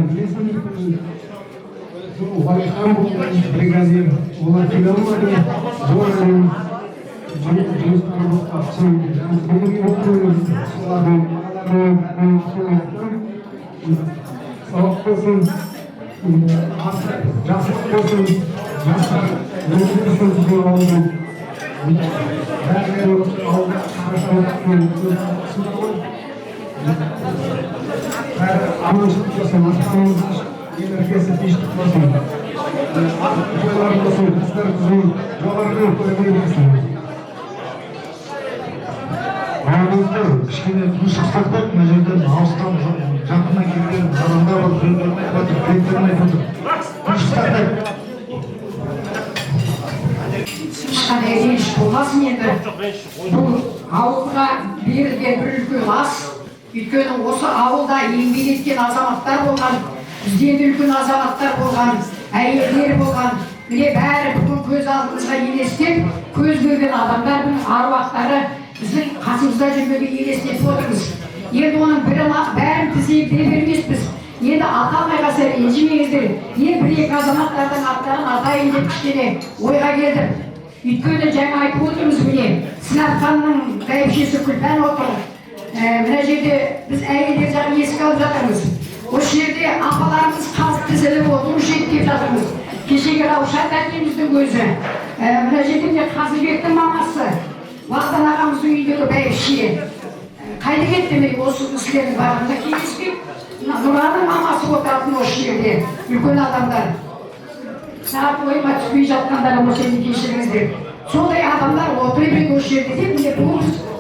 білесің Валихан бригадир, олар келе алмады, зорларын жұмыстары боқтапсын, бүгінгі оқуын солардың сауық болсын, жақсылық болсын, жастар өздерісін түзеу алдым. Бәрі ауылда қарашауықтың бәрі аманшылық болсын, астамыз Energesi değiştik olsun. Akıllar olsun, kızlar kızın, joğarıdan koyabilirsin. Ağabeyler, kişine kuşaksak mı жерден Ağustan жақына келген адамдар бар, жөнделмей жатыр, beklemей жатыр. Kuşaksak. Ешқандай реніш болмасын енді. Бұл ауылға берілген бір үлкен ас. Өйткені осы ауылда еңбек еткен азаматтар болған. Бізден үлкен азаматтар болған, әйелдер болған, міне бәрі бүгін көз алдымызға елестеп, көз көрген адамдардың аруақтары біздің қасымызда жүргенге елестетіп отырмыз. Енді оның бәрін тізіп бере бермеспіз. Енді ата алмай қалса ренжімеңіздер. Мен бір-екі азаматтардың аттарын атайын деп кішкене ойға келдім. Өйткені жаңа айтып отырмыз міне, Сынапханның бәйбішесі Күлпан отыр. Мына жерде біз әйелдер жағын еске алып жатырмыз. Осы жерде апаларымыз қазып тізіліп отырушы еді деп жатырмыз. Кешегі Раушан тәтеміздің өзі. Мына жерде Қазыбектің мамасы, Уақтан ағамыздың үйіндегі бәйбіше. Қайда кетті ме осы кісілердің барында кездеспеп? Нұраның мамасы отыратын осы жерде, үлкен адамдар. Сағат ойыма түспей жатқандар осы жерде кешіріңіздер. Сондай адамдар отырып еді осы жерде деп, міне бұл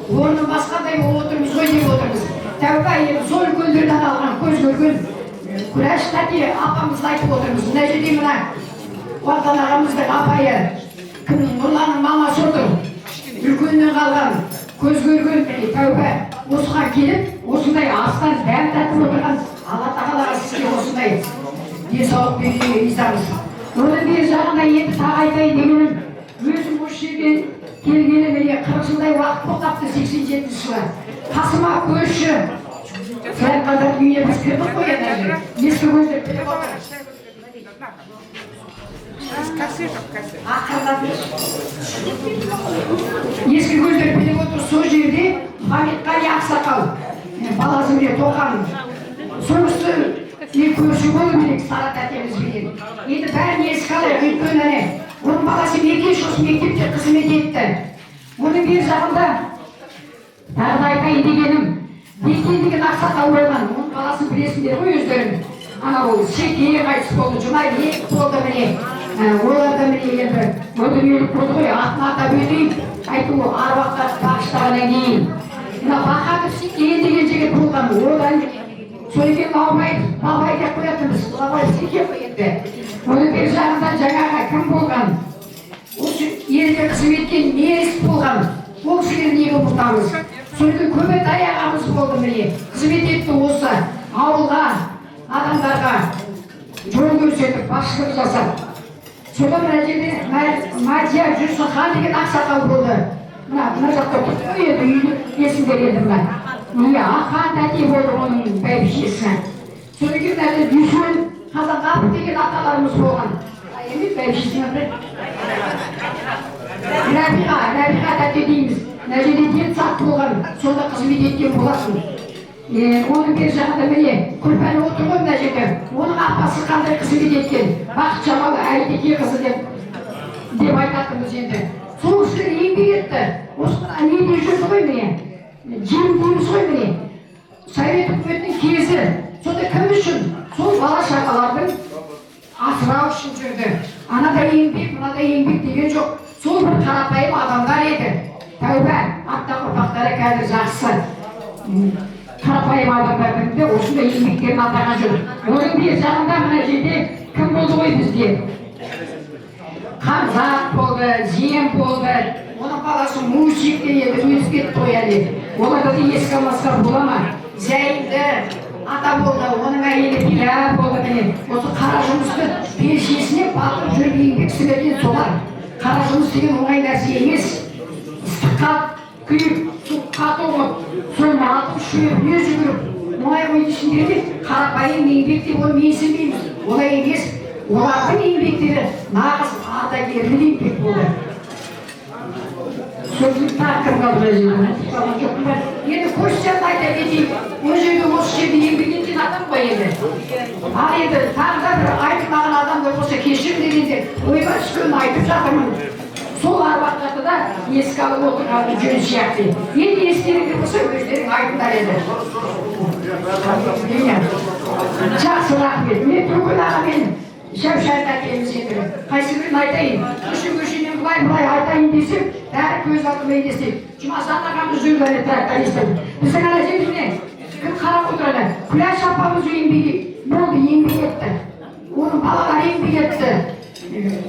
орнын басқандай отырмыз ғой деп отырмыз. Тәуба енді сол үлкендерден алған көз көрген Күрәш тәте апамызды айтып отырмыз. Мына жерде мына Уақтан ағамыздың апайы Нұрланның мамасы отыр. Үлкеннен қалған көз көрген тәуба осыған келіп, осындай астан дәм татып отырған Алла тағалаға сізге осындай денсаулық беруге ризамыз. Оның бер жағында енді тағы айтайын дегенім, өзім осы жерден келгені міне 40 жылдай уақыт боқтапты 87 жылы. Қасыма көрші сәл қазақ үйіне біз кірдік қой енді. Ескі көздер біліп отыр. Ескі көздер біліп отыр. Сол жерде Мұхаммедқали ақсақал, баласы міне Тоқан. Сонысы мен көрші болып едік Сара тәтемізбен. Енді бәрін еске алайық. Өйткені оның баласы мектепте қызмет етті. Оның бер жағында тағы айтайын дегенім, Бекен деген ақсақал болған, оның баласын білесіңдер ғой өздерің. Анау Шеке қайтыс болды, Жұмай болды міне. Олар да міне енді өдірелік болды ғой, атын атап өтейін, айту аруақтар бағыштағаннан кейін. Мына Бақатов Секен деген жігіт болған, одан сол екен Лаубай деп қоятынбыз, Лаубай Секен қоятынды. Оның бер жағында жаңаға кім болған? Осы елде қызметкен меріс болған, ол кісілер неге ұмытамыз? Сонымен Көбетай ағамыз болды міне, қызмет етті осы ауылға, адамдарға жол көрсетіп, басшылық жасап. Содан мына жерде Мадия Жүрсінхан деген ақсақал болды. Мына жақта тұрып еді, үйдің есімдер еді мына. Ақан тәте болды оның бәйбішесі. Содан кейін мына Дүйсен Қазанғапов деген аталарымыз болған. Емес бәйбішесінің бір. Рәбиға тәте дейміз. Мына жерде денсақ болған, сонда қызмет еткен боласың. Оның бер жағында міне Күлпән отыр ғой мына жерде. Оның апасы қандай қызмет еткен? Бақытжамал Әйтеке қызы деп айтатынбыз енді. Сол кісілер еңбек етті. Осыны неде жүрді ғой міне. Жем дейміз ғой міне. Совет үкіметінің кезі. Сонда кім үшін? Сол бала шағалардың асырау үшін жүрді. Анада еңбек, мынада еңбек деген жоқ. Сол бір қарапайым адамдар еді. тәуба аттан ұрпақтары қазір жақсы қарапайым адамдар бірінде осындай еңбектерін атаған жүр. Оның бер жағында мына жерде кім болды ғой бізде? Қамзат болды, Зем болды, оның баласы Мусик еді, өзі кетті ғой әлі. Оларды да еске алмасқа бола ма? Зәйді ата болды, оның әйелі Пия болды міне. Осы қара жұмысты першесіне батып жүріп еңбек сіңірген солар. Қара жұмыс деген оңай нәрсе емес. Ыстыққа күйіп, суыққа тоғып, соны атып шүйіп, не жүгіріп, оңай ғой дейсіңдер ме? Қарапайым еңбек деп оны менсінбейміз. Олай емес. Олардың еңбектері нағыз ардагерлік еңбек болды. Сөзін тақыр қалды жерде. Енді көшсен айта кетейік. Ол жерде осы жерде еңбек еткен адам ғой енді. Ал енді тағы да бір айтылмаған адамдар болса кешірім дегенде ойға түскенін айтып жатырмын. Сол арбақтарды да еске алып отырғаны жөн сияқты. Енді естеріңде болса өздерің айтыңдар еді. Жақсы рахмет. Мен бүгін ағамен шәушәрді әкеміз енді. Қайсы бірін айтайын. Көшін-көшінен бұлай айтайын десем, бәрі көз алдыма елестейді. Жұмасан ағамыз жүрген трактористім. Біздің ана жеріне кім қарап отырады? Күләш апамыз еңбек етті. Оның балалары еңбек етті.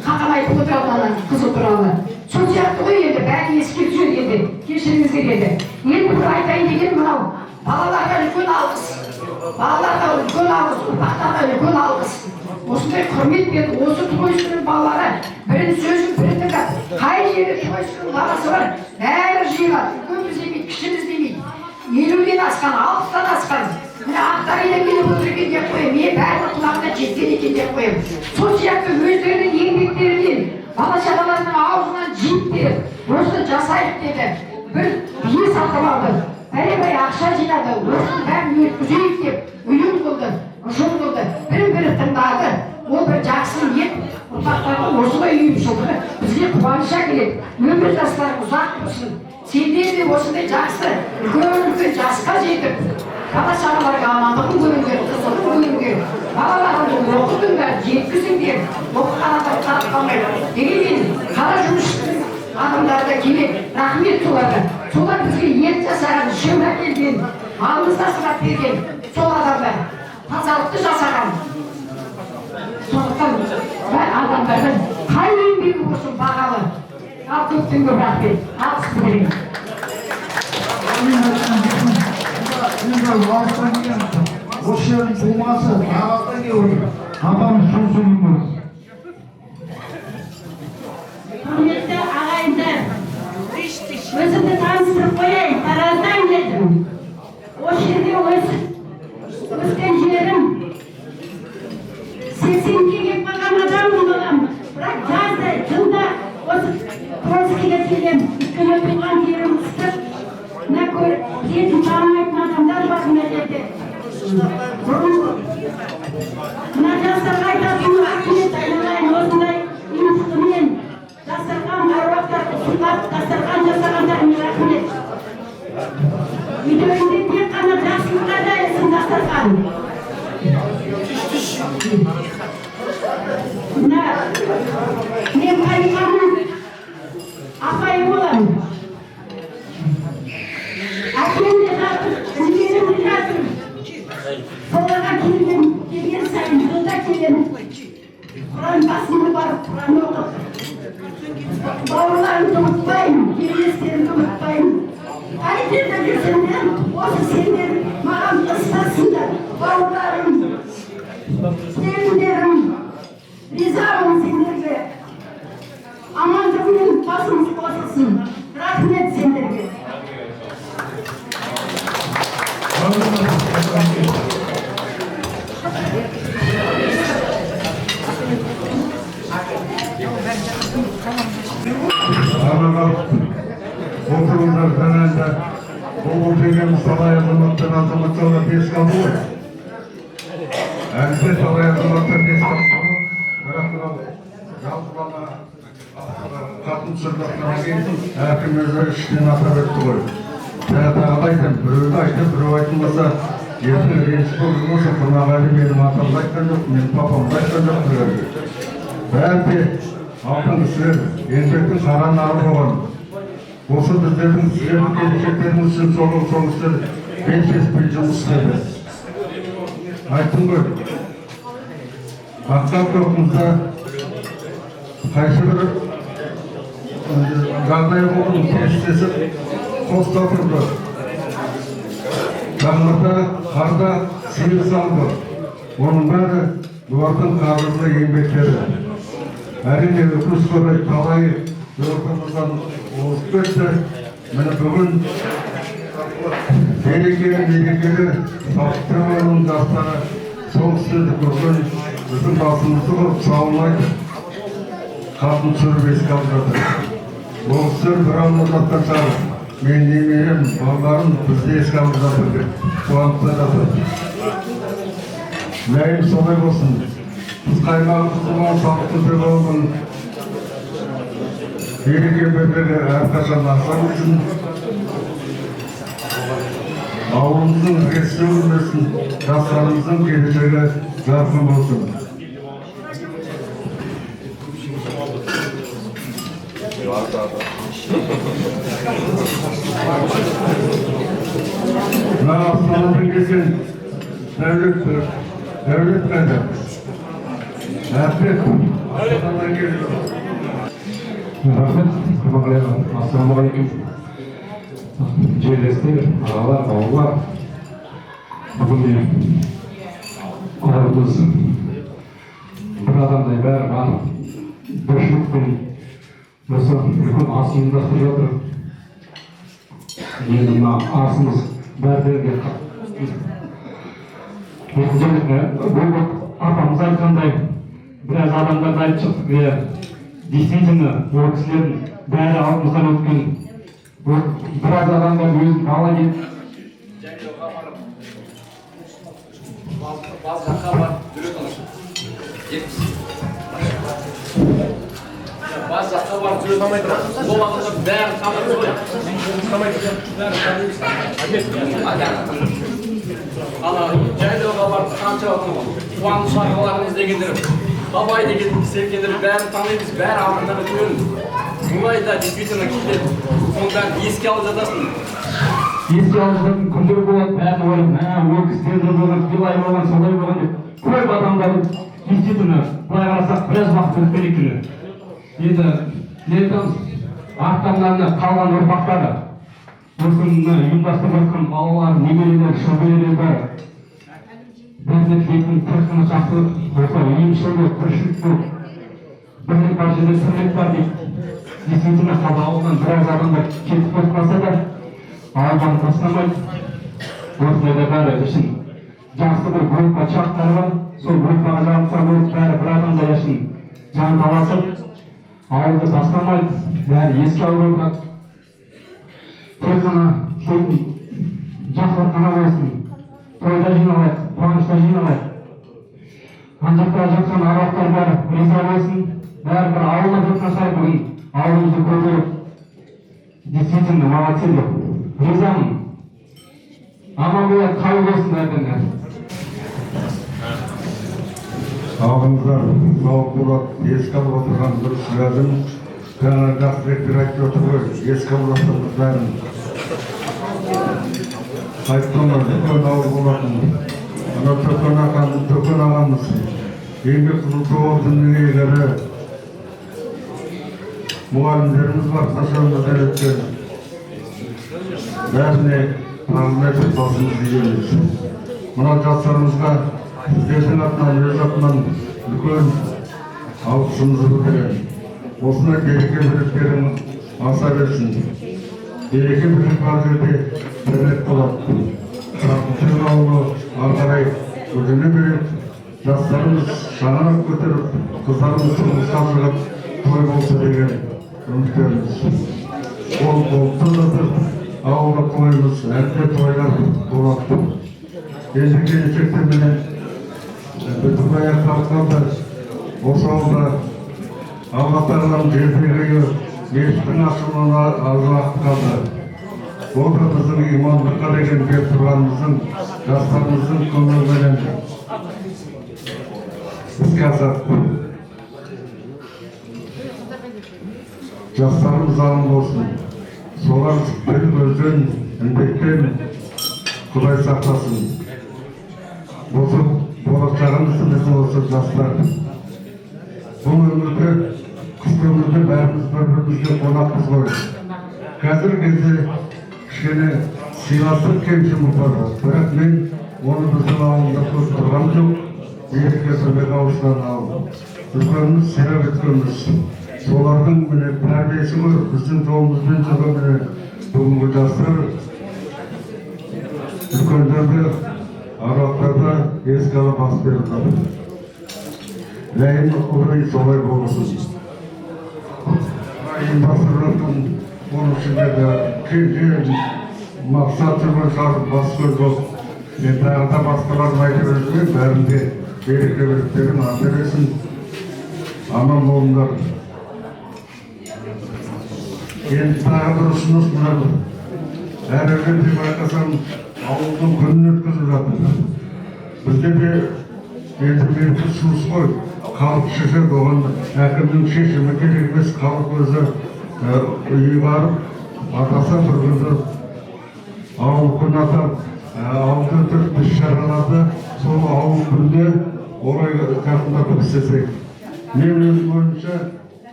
Қақан айтып отырады ана қызы туралы. Сол сияқты ғой енді бәрі еске түседі енді. Кешіріңіз келеді. Енді бір айтайын деген мынау. Балаларға үлкен алғыс. Балаларға үлкен алғыс, ұрпақтарға үлкен алғыс. Осындай құрметпен осы тойшының балалары бірін сөзін бірін тыңдап, қай жерде тойшының баласы бар, бәрі жиылады. Үлкенбіз демейді, кішіміз демейді. 50-ден асқан, 60-тан асқан. Міне ақтарына келіп отыр екен деп қойым, мен бәрі құлағына жеткен екен деп қойым. Сол сияқты өздерінің еңбектерінен, бала-шағаларының аузынан жиып беріп, осыны жасайық деді. Бір бие сатып алды. Бәрі ақша жинады, осының бәрін өткізейік деп ұйым қылды, ұжым қылды. Бірін-бірі тыңдады. Ол бір жақсы ниет, ұрпақтардың осылай үйіп шылды. Бізге қуаныш әкеледі. Өмір жастары ұзақ болсын. Сендер де осындай жақсы, үлкен жасқа жетіп, бала-шағаларға амандығын көріңдер, қызығын көріңдер. Балаларыңды оқытыңдар, жеткізіңдер. Оқыған адам қарап қалмайды. Дегенмен қара жұмыстың адамдары да келеді. Рахмет соларға. Солар бізге ет жасаған, шөп әкелген, малымызды асырап берген сол адамдар. Тазалықты жасаған. Сондықтан адамдардың қай еңбегі болсын бағалы. Ал көптен көп рахмет. Алғыс білдірейін. Осы жердің тумасы, ағалдан келіп отыр. Апамыз сөйлейміз. Құрметті ағайындар, өзімді таныстырып қояйын, Тараздан келдім. Осы жерде өскен жерім 80-ге келіп қалған адаммын боламын. Бірақ жазда, жылда осы Троцкийге келемін. Өйткені туған жерім ыстық. Мына жерін танымайтын адамдар бар мына жерде. Мына жастарға айтатын рахмет айналайын, осындай ұйымшылығымен дастархан аруақтар ұсынып, дастархан жасағандарына рахмет. Үйлерінде тек қана жақсылыққа дайынсың дастархан. Мына мен Қалиқаның апайы боламын. Әкем де жатыр, інжерім де жатыр. Соларға келген сайын жылда келемін. Құран басымды барып, Құран оқып. Бауырларымды ұмытпаймын, жерлестерімді ұмытпаймын. Қай жерде жүрсеңдер, осы сендер маған ыстасыңдар. Бауырларым, келіндерім, ризамын сендерге. Амандығымен басымыз қосылсын. Рахмет сендерге. Отырыңдар жанында бұл деген салай азаматтар азаматтарға бес қалды ғой. Әлде салай азаматтар бес қалды ғой. Бірақ жалпылама қатын сұрдақтан кейін әркім өзі іштен атап өтті ғой. Тағы айтам, біреуді айтып, біреу айтылмаса, ертең ренжіп болған болса, Құрмағали менің атамды айтқан жоқ, менің папамды айтқан жоқ. Бәрі де алтын кісілер, еңбектің қара нары болған. Осы біздердің сіздердің келешектеріңіз үшін сол істер белсеспей жұмыс істеді. Айттым ғой, ақтап тоқымызда қайсы бір жағдай болдың келістесіп қоста тұрды. Жаңғырда, қарда сиыр салды. Оның бәрі олардың қаржылы еңбектері. Әрине өкініш көріп талай ортамыздан озып кетті. Міне бүгін берекелі салықтырманың жастары сол істерді көрген біздің басымызды құрып сауылмайды. Қатын түсіріп еске алып жатыр. Ол кісілер бір алмататқан шығар. Мен немерем, балаларым бізді еске алып жатыр деп қуанып жатыр. Мәйім солай болсын. Біз қаймағымыз болған салықты деп алған береке-бірлігі әрқашан асан үшін ауылымыздың іргесі өрмесін, жастарымыздың келешегі жарқын болсын. Мына астанадан келген дәулет қайда? Әпет, астанадан келген. Рахмет, ассалаумағалейкум. Жерлестер, ағалар, бауырлар. Бүгінде қолымыз бір адамдай бәрі бар. Бір шүкпен осы үлкен асымында тұрып жатыр. Енді мына асымыз бәрдерге бұл апамыз айтқандай біраз адамдарды айтып шықтық. Действительно, ол кісілердің бәрі алдымыздан өткен. Біраз адамдар өзін бала кетіп Баз жаққа барып жүретін Баз жаққа барып жүретін ол адамдар бәрі танымыз ғой. Ана жайлауға барып қанша қуаныш шараларын іздегендер, бабай деген кісілердер бәрін танимыз, бәрі алдында өткен. Бұлай да действительно кісілер соның бәрін еске алып жатасың. еске алып жататын күндер болады, бәрін ойлап, ол кісілерде болған, былай болған, солай болған деп көп адамдардың действительно былай қарасақ біраз уақыт өткен екен. Енді артқандарына қалған ұрпақтары осыны ұйымдастырып жатқан балалар, немерелер, шөберелер бар. Бәріне тілейтін тек қана жақсылық, осы емшілік, күрішілік бірлік бар жерде тірлік бар дейді. Действительно қазір ауылдан біраз адамдар кетіп кетіп қалса да ауылдан тастамайды. Осындайда бәрі үшін жақсы бір группа чақтары бар. Сол группаға жарымса болып бәрі бір адамдар үшін жан таласып ауылды тастамайды. Бәрі еске алып отырады. Тек қана жақсылық қана болсын. Тойда жиналайық, қуанышта жиналайық. Ана-жақта жатқан ағалықтар бәрі риза болсын. Бәрі бір ауылда жатқан шығар бүгін ауылымызды көріп. Действительно, молодцы деп. Ризамын. Аман болады, қабыл болсын бәрден. Алдымыздар сауық болады, еске алып отырған бір сөзім. Жаңа жақсылықтар айтып отыр ғой, еске алып отырмыз бәрін. Айттым ғой, үлкен ауыл болатын. Ана Төкен ағамыз, еңбек қызыл туы дүниелері, мұғалімдеріміз бар, қашанымыздан өткен. Бәріне рахмет басымыз иеміз. Мына жастарымызға сіздердің атынан, өз атынан үлкен алғысымызды білдіремін. Осындай береке-бірліктерің аса берсін. Береке-бірлік бар жерде бірлік болады. Шарқыншық ауылы ары қарай өрене береді. Жастарымыз шаңырақ көтеріп, қыздарымыз тұрмысқа шығып, той болса деген үміттеміз. Ол болса жатыр, ауылға тойымыз, әлде тойлар болады. Енді келешектерменен бүтін аяқталғанда осы ауылда Алла Тағалам жердегі мешіттің ашылуына аз уақыт қалды. Ол да біздің имандыққа деген беріп тұрғанымыздың, жастарымыздың көңіліменен іске асады. Жастарымыз аман болсын. солар бір көзден індеттен Құдай сақтасын. Осы болашағымыз біздің осы жастар. Бұл өмірде, қысқы өмірде бәріміз бір-бірімізге қонақпыз ғой. Қазір кезде кішкене сыйластық кемшілік бар. Бірақ мен оны біздің ауылда көп тұрған жоқ. Ерке сөйлек ауысынан алып. Үлкеніміз сыйлап еткенбіз. Солардың міне тәрбиесі ғой, біздің жолымызбен жүрген міне бүгінгі жастар үлкендерді аруақтарда еске алып ас берді. Ләйім ұрай солай болсын. Ұйымдастырылатын оның ішінде кең мақсат жүрген шығарып бас көз жоқ. Мен тағы да басқаларын айтып жүрген бәрінде береке-бірліктерін ар бересін. Аман болыңдар. Енді тағы бір ұсыныс мынау. Әр жерде байқасам ауылдың күнін өткізіп жатыр. Бізде де енді менің ұсыныс қой. Халық шешеді, оған әкімнің шешімі керек емес, халық өзі үйі барып, атаса бір күнді ауыл күн атап, ауылда өтіп іс-шараларды сол ауыл күнде орай жақындатып істесек. Мен өзім ойымша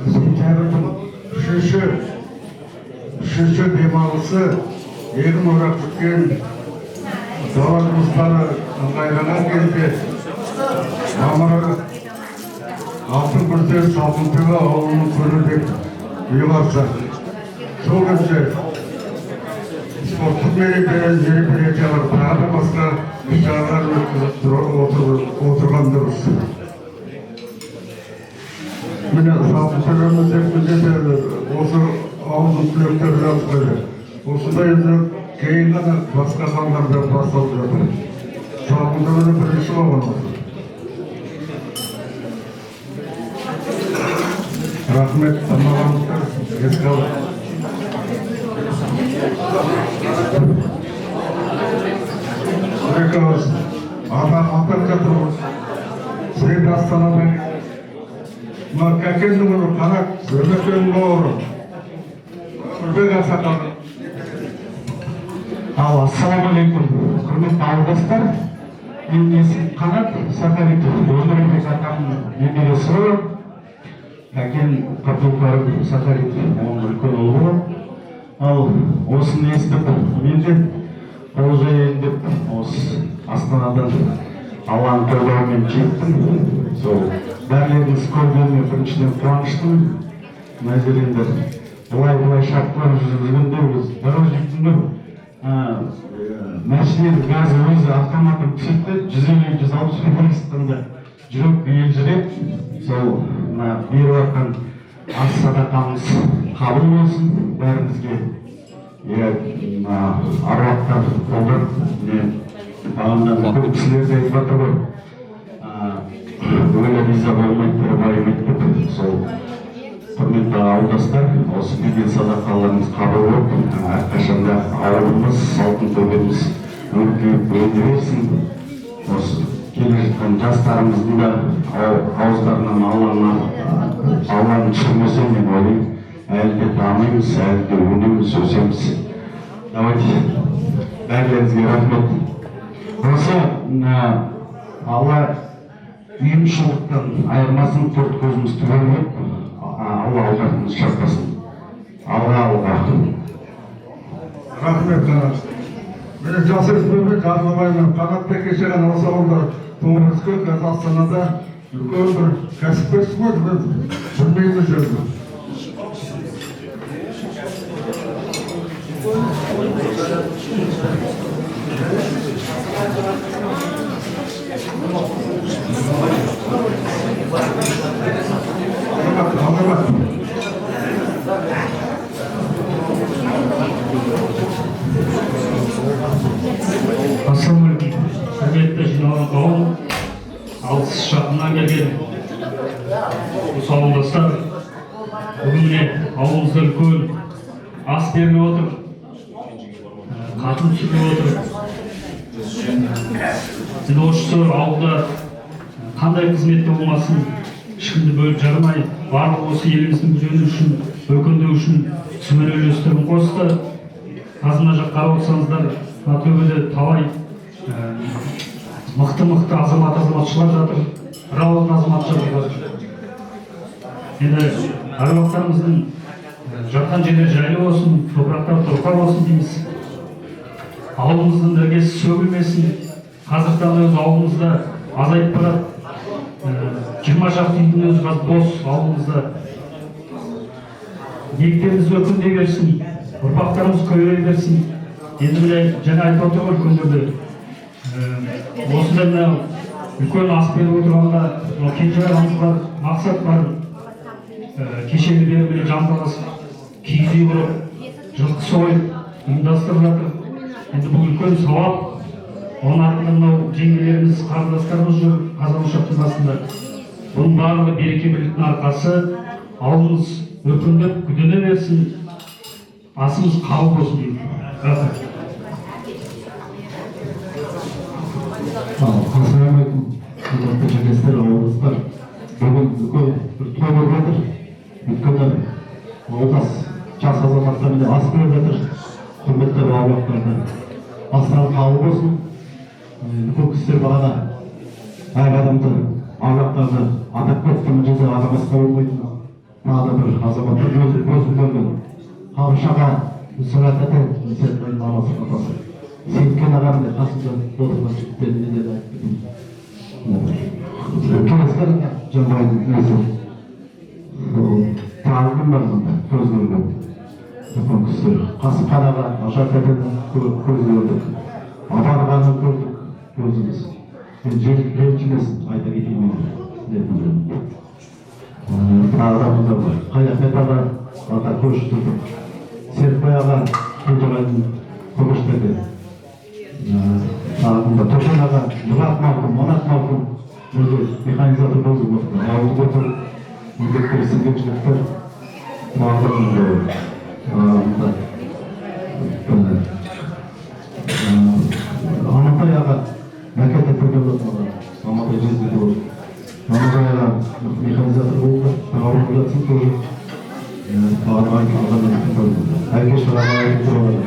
сентябрьдің үшінші демалысы егін орақ біткен дала жұмыстары ыңғайланған кезде мамыры алтын күрте Салтынтөбе ауылының күні деп ұйғарсақ. Сол кезде спорттық мероприятиялар тағы да басқа іс-шаралар өткізіп отырған дұрыс. Міне Салтынтөбеміз деп де осы ауылдың түлектері жазып. Осындай енді кейін ғана басқа қалаларда басталып жатыр. Салтынтөбеде бірінші болған. Рахмет, тамағаныздар, еске алып. Екеуіз атап жатыр. Сен Астанадан Кәкендің ұры қанат, Өмекенің бауыры. Үрбек Асақалы. Ассалаумағалейкум, құрметті ауылдастар. Менің есімім Қанат Сахаритов, Өмірбек атамның немересі ғой. Кәкен Қабдулқарым Сахаритов, оның үлкен ұлы. Ал осыны естіп, мен де қол жайын деп осы Астанадан Алланың қолдауымен жеттім. Сол бәрлеріңіз көргеніне біріншіден қуаныштым. Мәзірендер бұлай шарттар жүргенде бір жүйттіңді мәшінеді газы өзі автоматын түсетті 150-160 километрстанда жүріп ел жүреді. Сол беріп атқан ас садақамыз қабыл болсын бәрімізге. Аруақтар қолдар бағандан көп кісілер де айтып жатыр ғой. Өлі риза болмайды, тірі байымайды деп. Сол құрметті ауылдастар, осы берген садақаларыңыз қабыл болып, әрқашанда ауылымыз, Салтынтөбеміз өркейіп өне берсін. Осы келе жатқан жастарымыздың да ауыздарынан Алланың түсірмесе, мен ойлаймын, әлі де дамимыз, әлі де өнеміз, өсеміз. Давайте, бәрлеріңізге рахмет. Осы Алла үйімшіліктен айырмасын, төрт көзіміз түгеліп, Алла аударымыз шарпасын. Алға. Рахмет, Қанат. Мен жасы республика жазылмаймын. Қанатты кеше ғана осы ауылда туыңыз көп, қазір Астанада үлкен бір кәсіпкерсіз ғой, білмейміз жүрді. Ассалаумағалейкум, құрметті жиналған қауым, алыс жақыннан келген осы ауылдастар, бүгін ауылымызда үлкен ас беріліп отыр, қатын түсіріліп отыр. Енді осы ауылда қандай қызметте болмасын, ешкімді бөліп жармай, барлық осы еліміздің жөні үшін өркендеу үшін сүмір үлестерін қосты. Қазына жақ қарап отырсаңыздар, мына төбеде талай мықты азаматшылар жатыр, рауат азаматшылар жатыр. Енді аруақтарымыздың жатқан жерлер жайлы болсын, топырақтар торқа болсын дейміз. Ауылымыздың іргесі сөгілмесін. Қазіргі таңда өз ауылымызда азайып барады. 20 шақты үйдің өзі қазір бос ауылымызда. Ниеттеріміз өркендей берсін, ұрпақтарымыз көбейе берсін. Енді міне жаңа айтып отыр ғой үлкендерді. Осында мына үлкен ас беріп отырғанда кенже ағамыз бар, мақсат бар. Кешелі бері жанталас киіз үй құрып, жылқы сойып, ұйымдастырып жатыр. Енді бұл үлкен сауап. Оның артында мынау жеңгелеріміз, қарындастарымыз жүр Қазан ошақтың басында. Бұның барлығы береке бірліктің арқасы. Ауылымыз өркендеп гүлдене берсін, асымыз қабыл болсын деймін. Рахмет. Ассалаумағалейкум, құрметті жерлестер, ауылдастар. Бүгін үлкен бір той болып жатыр. Өйткені ауылдас жас азаматтармен ас беріп жатыр. Құрметті бауырластар, астары қабыл болсын. Үлкен кісілер бағана әр адамды, ағаттарды атап кетті, мына жерде адам басқа болмайтын. Тағы да бір азаматтар өзі көрген Қабышаға сұратады, сен намазы қатасы. Сейіткен ағам да қасында досыма жігіттеріне де айтты. Келескер жанбайдың өзі. Тағылым бар мұнда, көз көрген. Үлкен кісілер. Қасымханаға ажат етеді, көз көрдік. Абарғаны көрдік. Өзіміз. Ренжімесін айта кетейін мен. Тағырамызда бар. Қаяқбек аға ата көш тұрдық. Серікбай аға көндірайдың көміштеді. Тағымда Тоқсан аға Мұрат Малқым, Манат Малқым өзі механизатор болды бұқты. Ауылды отыр, міндеттер, сенденшіліктер мағылымыз болды. Амантай аға мәкеті көрген болсын. Амантай жезді болды. Амантай аға механизатор болды. Ауылды жатсын көрді. Бағана айтып алғаннан көрді. Әкеш аға айтып тұрғаны.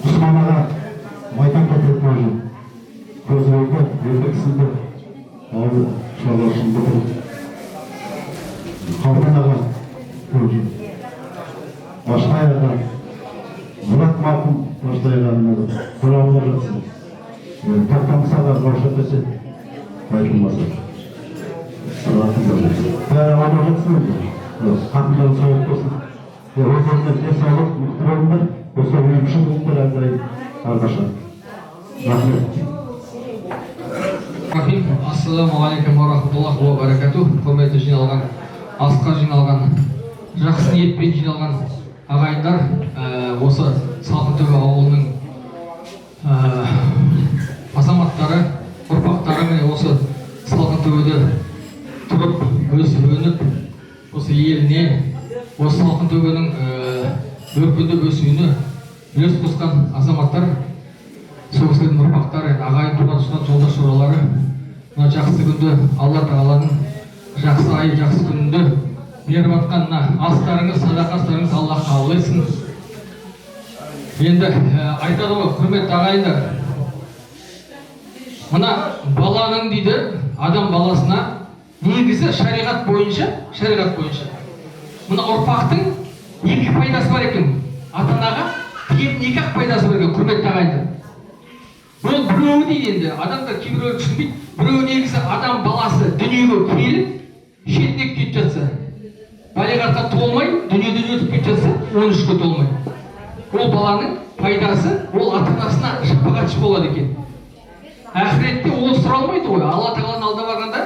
Құсман аға майдан кетіп көрді. Көз ойды, елді кісілді. Ауыл шалашын бұтыр. Қабдан аға көрді. Баштай аға Мұрат Малқым баштайғанына қорауылар жатсын. Тоқтамысаға башат өсе айтылмаса. Бәрі ауылар жатсын өте. Қатындағы сауық болсын. Өзіңізді денсаулық, мықты болыңдар. Осы ұйымшы болыңдар әрдайым әрқашан. Рахмет. Ассалаумағалейкум ва рахматуллахи ва баракатух. Құрметті жиналған, асқа жиналған, жақсы ниетпен жиналған ағайындар, осы Салқынтөбе ауылының азаматтары, ұрпақтары міне осы Салқынтөбеде тұрып, өсіп-өніп, осы еліне, осы Салқынтөбенің өркендеп өсуіне үлес қосқан азаматтар, сол кісілердің ұрпақтары, ағайын туған-туысқан жолдас-жоралары, мына жақсы күнді Алла Тағаланың жақсы ай, жақсы күнінде беріп атқан астарыңыз, садақастарыңыз Аллах қабыл етсін. Енді айтады ғой, құрметті ағайындар, мына баланың дейді, адам баласына негізі шариғат бойынша, мына ұрпақтың екі пайдасы бар екен. Ата-анаға тегін екі-ақ пайдасы бар екен, құрметті ағайындар. Ол біреуі дейді енді, адамдар кейбіреулер түсінбейді. Біреуі негізі адам баласы дүниеге келіп, шетінеп кетіп жатса, балиғатқа толмай, дүниеден өтіп кетіп жатса, 13-ке толмай. Ол баланың пайдасы, ол ата-анасына шапағатшы болады екен. Ақыретте ол сұралмайды ғой. Алла Тағаланың алдына барғанда,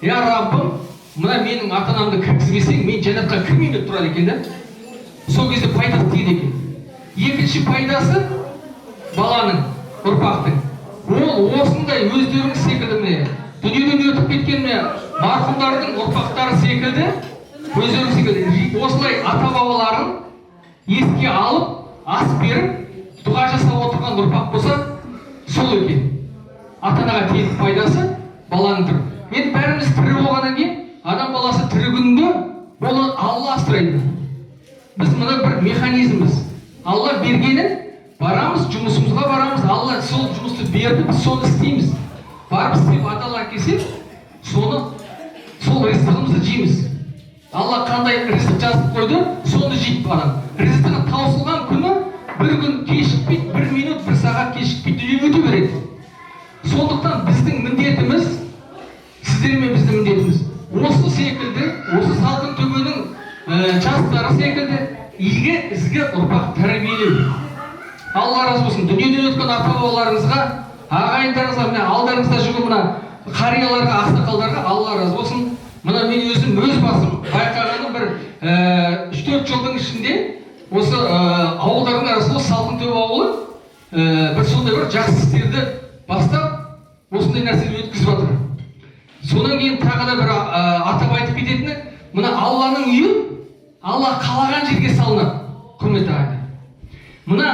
я Раббым, мына менің ата-анамды кіргізбесең, мен жәннатқа кірмеймін деп тұрады екен да. Сол кезде пайдасы тиеді екен. Екінші пайдасы баланың, ұрпақтың. Ол осындай өздеріңіз секілді міне, дүниеден өтіп кеткен марқұмдардың ұрпақтары секілді, өздеріңіз секілді осылай ата-бабаларын еске алып, ас беріп, дұға жасап отырған ұрпақ болса, сол екен. Ата-анаға тиетін пайдасы баланың тұрып. Енді бәріміз тірі болғаннан кейін адам баласы тірі күнінде оны Алла асырайды. Біз мына бір механизмбіз. Алла бергенін барамыз, жұмысымызға барамыз. Алла сол жұмысты берді, біз соны істейміз. Барып істеп аталар келсе, сол ризығымызды жейміз. Алла қандай ризық жазып қойды, соны жейді адам. Ризығы таусылған күні бір күн кешікпейді, бір минут, бір сағат кешікпейді, өте береді. Сондықтан біздің міндетіміз, сіздер мен біздің міндетіміз, осы секілді, осы Салқын Төбенің жастары секілді ізге ұрпақ тәрбиелеу. Алла разы болсын. Дүниеден өткен ата-бабаларыңызға, ағайындарыңызға, мына алдарыңызда жүрген мына қарияларға, ақсақалдарға Алла разы болсын. Мына мен өзім өз басым байқағаным бір 3-4 жылдың ішінде осы ауылдардың арасында Салқын Төбе ауылы бір сондай бір жақсы істерді бастап, осындай нәрсені өткізіп жатыр. Содан кейін тағы да бір атап айтып кететіні, мына Алланың үйі Алла қалаған жерге салынады, құрметті ағайындар. Мына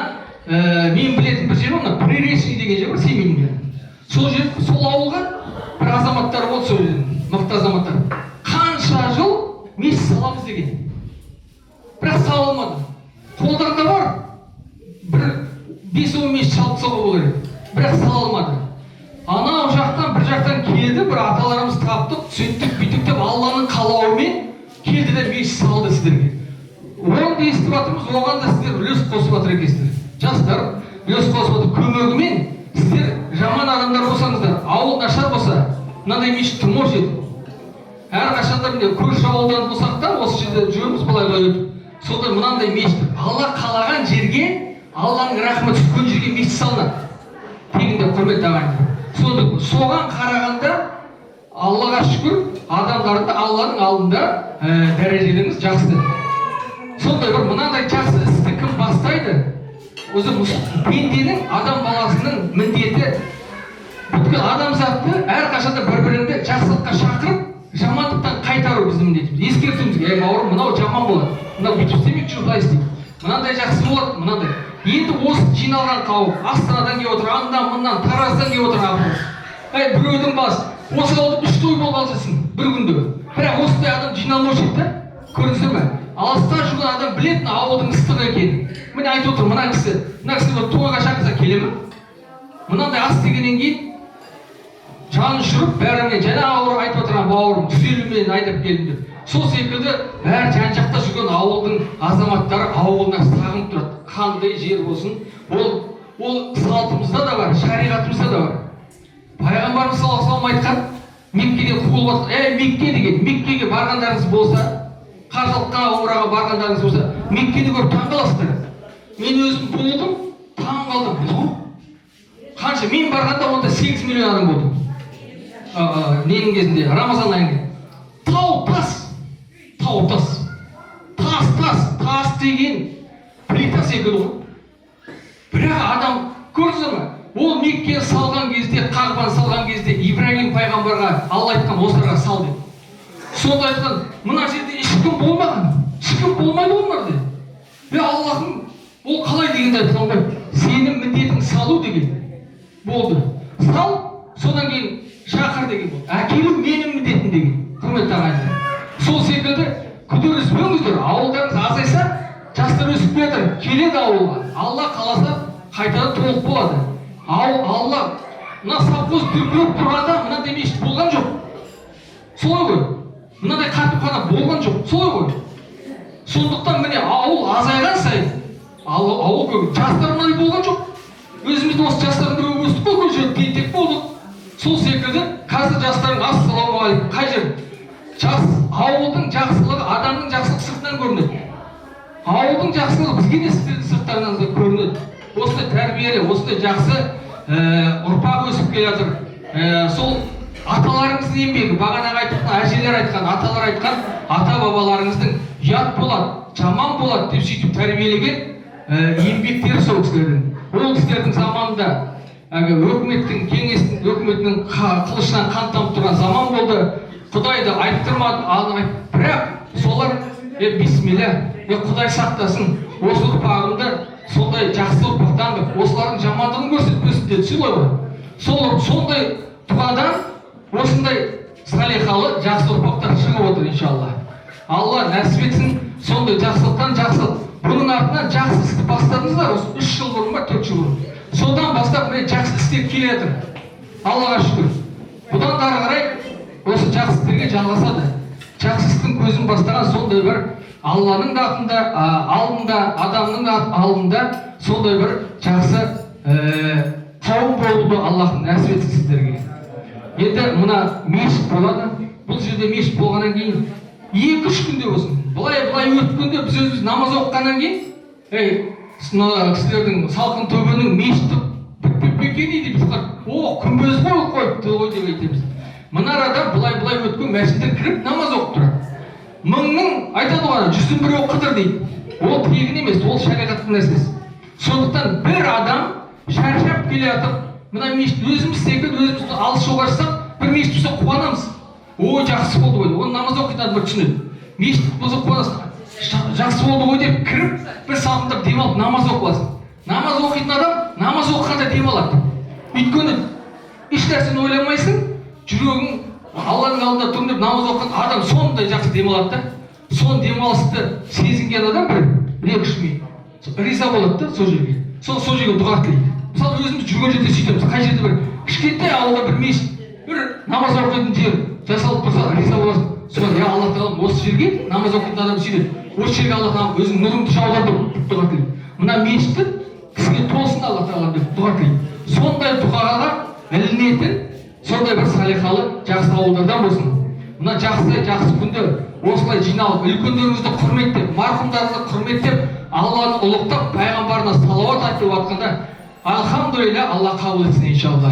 мен білетін бір жер бар, мына Приречный деген жер бар, Семейде. Сол жер, сол ауылға бір азаматтар болды, сол жерден, мықты азаматтар. Қанша жыл мешіт саламыз деген. Бірақ салынбады. Қолдарында бар, бір 5-10 мешіт салып тастауға болар еді. Бірақ салынбады. Анау жақтан бір жақтан келді, бір аталарымыз таптық, сөйттік, бүйтік деп Алланың қалауымен келді де мешіт салды сіздерге. Оны да естіп жатырмыз, оған да сіздер үлес қосып жатыр екенсіздер. Жастар үлес қосып жатыр. Көмегімен сіздер жаман адамдар болсаңыздар, ауыл нашар болса, мынандай мешіт тұрмаушы еді. Әрқашанда міне көрші ауылдан болсақ та, осы жерде жүреміз былай өтіп. Сонда мынандай мешіт. Алла қалаған жерге, Алланың рахметі түскен жерге мешіт салынады. Тегінде құрметті ағайындар. Соған қарағанда Аллаға шүкір, адамдарды Алланың алдында дәрежелеріңіз жақсы. Сондай бір мынандай жақсы істі кім бастайды? Өзі пенденің, адам баласының міндеті. Бүткіл адамзатты әрқашанда бір-біріңді жақсылыққа шақырып, жамандықтан қайтару біздің міндетіміз. Ескертуіміз, бауырым, мынау жаман болады. Мынау бүйтіп істемек үшін былай істейді. Мынандай жақсы болады, мынандай. Енді осы жиналған қауым, Астанадан келіп отыр, андан-мындан, Тараздан келіп отыр. Біреудің басы, осы ауылда 3 той болған жасын, бір күнде. Бірақ осындай адам жиналмаушы еді, көрдіңіздер ме? Алыста жүрген адам білетін ауылдың ыстығы екенін. Міне айтып отыр, мына кісі тойға шақырса келе ме? Мынандай ас дегеннен кейін жанын ұшырып, бәріне жаңа ауыр айтып отырған бауырым, түзелумен айтып келдім деп. Сол секілді бәрі жан-жақта жүрген ауылдың азаматтары ауылына сағынып тұрады. Қандай жер болсын, ол салтымызда да бар, шариғатымызда да бар. Пайғамбарымыз саллаллаху алейхи айтқан, Меккеден қуылып жатқан, Мекке деген, Меккеге барғандарыңыз болса, қажылыққа, умраға барғандарыңыз болса, Меккені көріп таң қаласыздар. Мен өзім болдым, таң қалдым. Қанша мен барғанда онда 8 миллион адам болды. Ненің кезінде, Рамазан айында. Тас деген плита секілді ғой. Бірақ адам көрдіңіздер ме? Ол Меккені салған кезде, Қағбаны салған кезде Ибрагим пайғамбарға Алла айтқан осыларға сал деді. Сонда айтқан, мына жерде ешкім болмаған, ешкім болмайды олар деді. Аллахым, ол қалай дегенде айтқан ғой, сенің міндетің салу деген болды. Сал, содан кейін шақыр деген болды. Әкелу менің міндетім деген. Құрметті ағайындар. Сол секілді күдеріспеңіздер, ауылдарыңыз азайса, жастар өсіп кетір, келеді ауылға. Алла қаласа қайтадан толық болады. Алла, мына совхоз дүркіреп тұрғанда мынандай мешіт болған жоқ. Солай ғой. Мынандай қатыпхана болған жоқ. Солай ғой. Сондықтан міне ауыл азайған сайын, ауыл көп. Жастар мынандай болған жоқ. Өзімізді осы жастардың біреуі өстік қой, көз жерді тентек болдық. Сол секілді қазір жастардың ассалаумағалейкум, қай жер? Ауылдың жақсылығы, адамның жақсылығы сыртынан көрінеді. Ауылдың жақсылығы бізге де сіздердің сырттарынан көрінеді. Осындай тәрбиелі, осындай жақсы ұрпақ өсіп келе жатыр. Сол аталарыңыздың еңбегі, бағанағы айтқан, әжелер айтқан, аталар айтқан, ата-бабаларыңыздың ұят болады, жаман болады деп сөйтіп тәрбиелеген еңбектері сол кісілердің. Ол кісілердің заманында өкіметтің, кеңестің, өкіметінің қылышынан қан тамып тұрған заман болды. Құдайды айттырмады, бірақ солар бисмилля, Құдай сақтасын, осы ұрпағымды сондай жақсы ұрпақтан, осылардың жамандығын көрсетпесін деді, солай ғой. Сондай тұғадан, осындай салихалы жақсы ұрпақтар шығып отыр иншалла. Алла нәсіп етсін сондай жақсылықтан жақсылық. Бұның артынан жақсы істі бастадыңыздар осы 3 жыл бұрын ба 4 жыл бұрын. Содан бастап міне жақсы істеп келе жатыр. Аллаға шүкір. Бұдан ары қарай осы жақсы істерге жалғасады. Жақсы істің көзін бастаған сондай бір Алланың да алдында, адамның да алдында сондай бір жақсы қауым болуды Аллах нәсіп етсін сіздерге. Енді мына мешіт болады. Бұл жерде мешіт болғаннан кейін 2-3 күнде болсын. Былай өткенде біз өзіміз намаз оқығаннан кейін, кісілердің салқын төбенің мешіті бітпеп екен дейді біз күмбез қойыпты ғой деп айтамыз. Мұнарада былай өткен мәшіндер кіріп намаз оқып тұрады. Мыңның айтады ғой 101 оқыдыр дейді. Ол тегін емес, ол шариғаттың нәрсесі. Сондықтан бір адам шаршап келе жатып, мына мешіт өзіміз секілді өзімізді алыс жолға шықсақ, бір мешіт болса қуанамыз. Ой, жақсы болды ғой. Оны намаз оқитын адам түсінеді. Мешіт болса қуанасың. Жақсы болды ғой деп кіріп, бір салқындап демалып намаз оқыласың. Намаз оқитын адам намаз оқығанда демалады. Өйткені еш нәрсені ойламайсың, жүрегің Алланың алдында тұрып намаз оқыған адам сондай жақсы демалады да. Сон демалысты сезінген адам бір күшімен риза болады да сол жерге. Сол жерге дұға тілейді. Мысалы өзіміз жүрген жерде сөйтеміз. Қай жерде бір кішкентай ауылда бір мешіт, бір намаз оқитын жер жасалып тұрса риза боласың. Содан я Аллах тағала осы жерге намаз оқитын адам сөйтеді. Осы жерге Аллах тағала өзінің нұрын жаудырып дұға тілейді. Мына мешітті кісіге толсын Аллах тағала деп дұға тілейді. Сондай дұғаға ілінетін сондай бір салихалы жақсы ауылдардан болсын. Мына жақсы күнді осылай жиналып, үлкендеріңізді құрметтеп, марқұмдарыңызды құрметтеп, Алланы ұлықтап, пайғамбарына салауат айтып жатқанда, алхамдулилля, Алла қабыл етсін иншалла.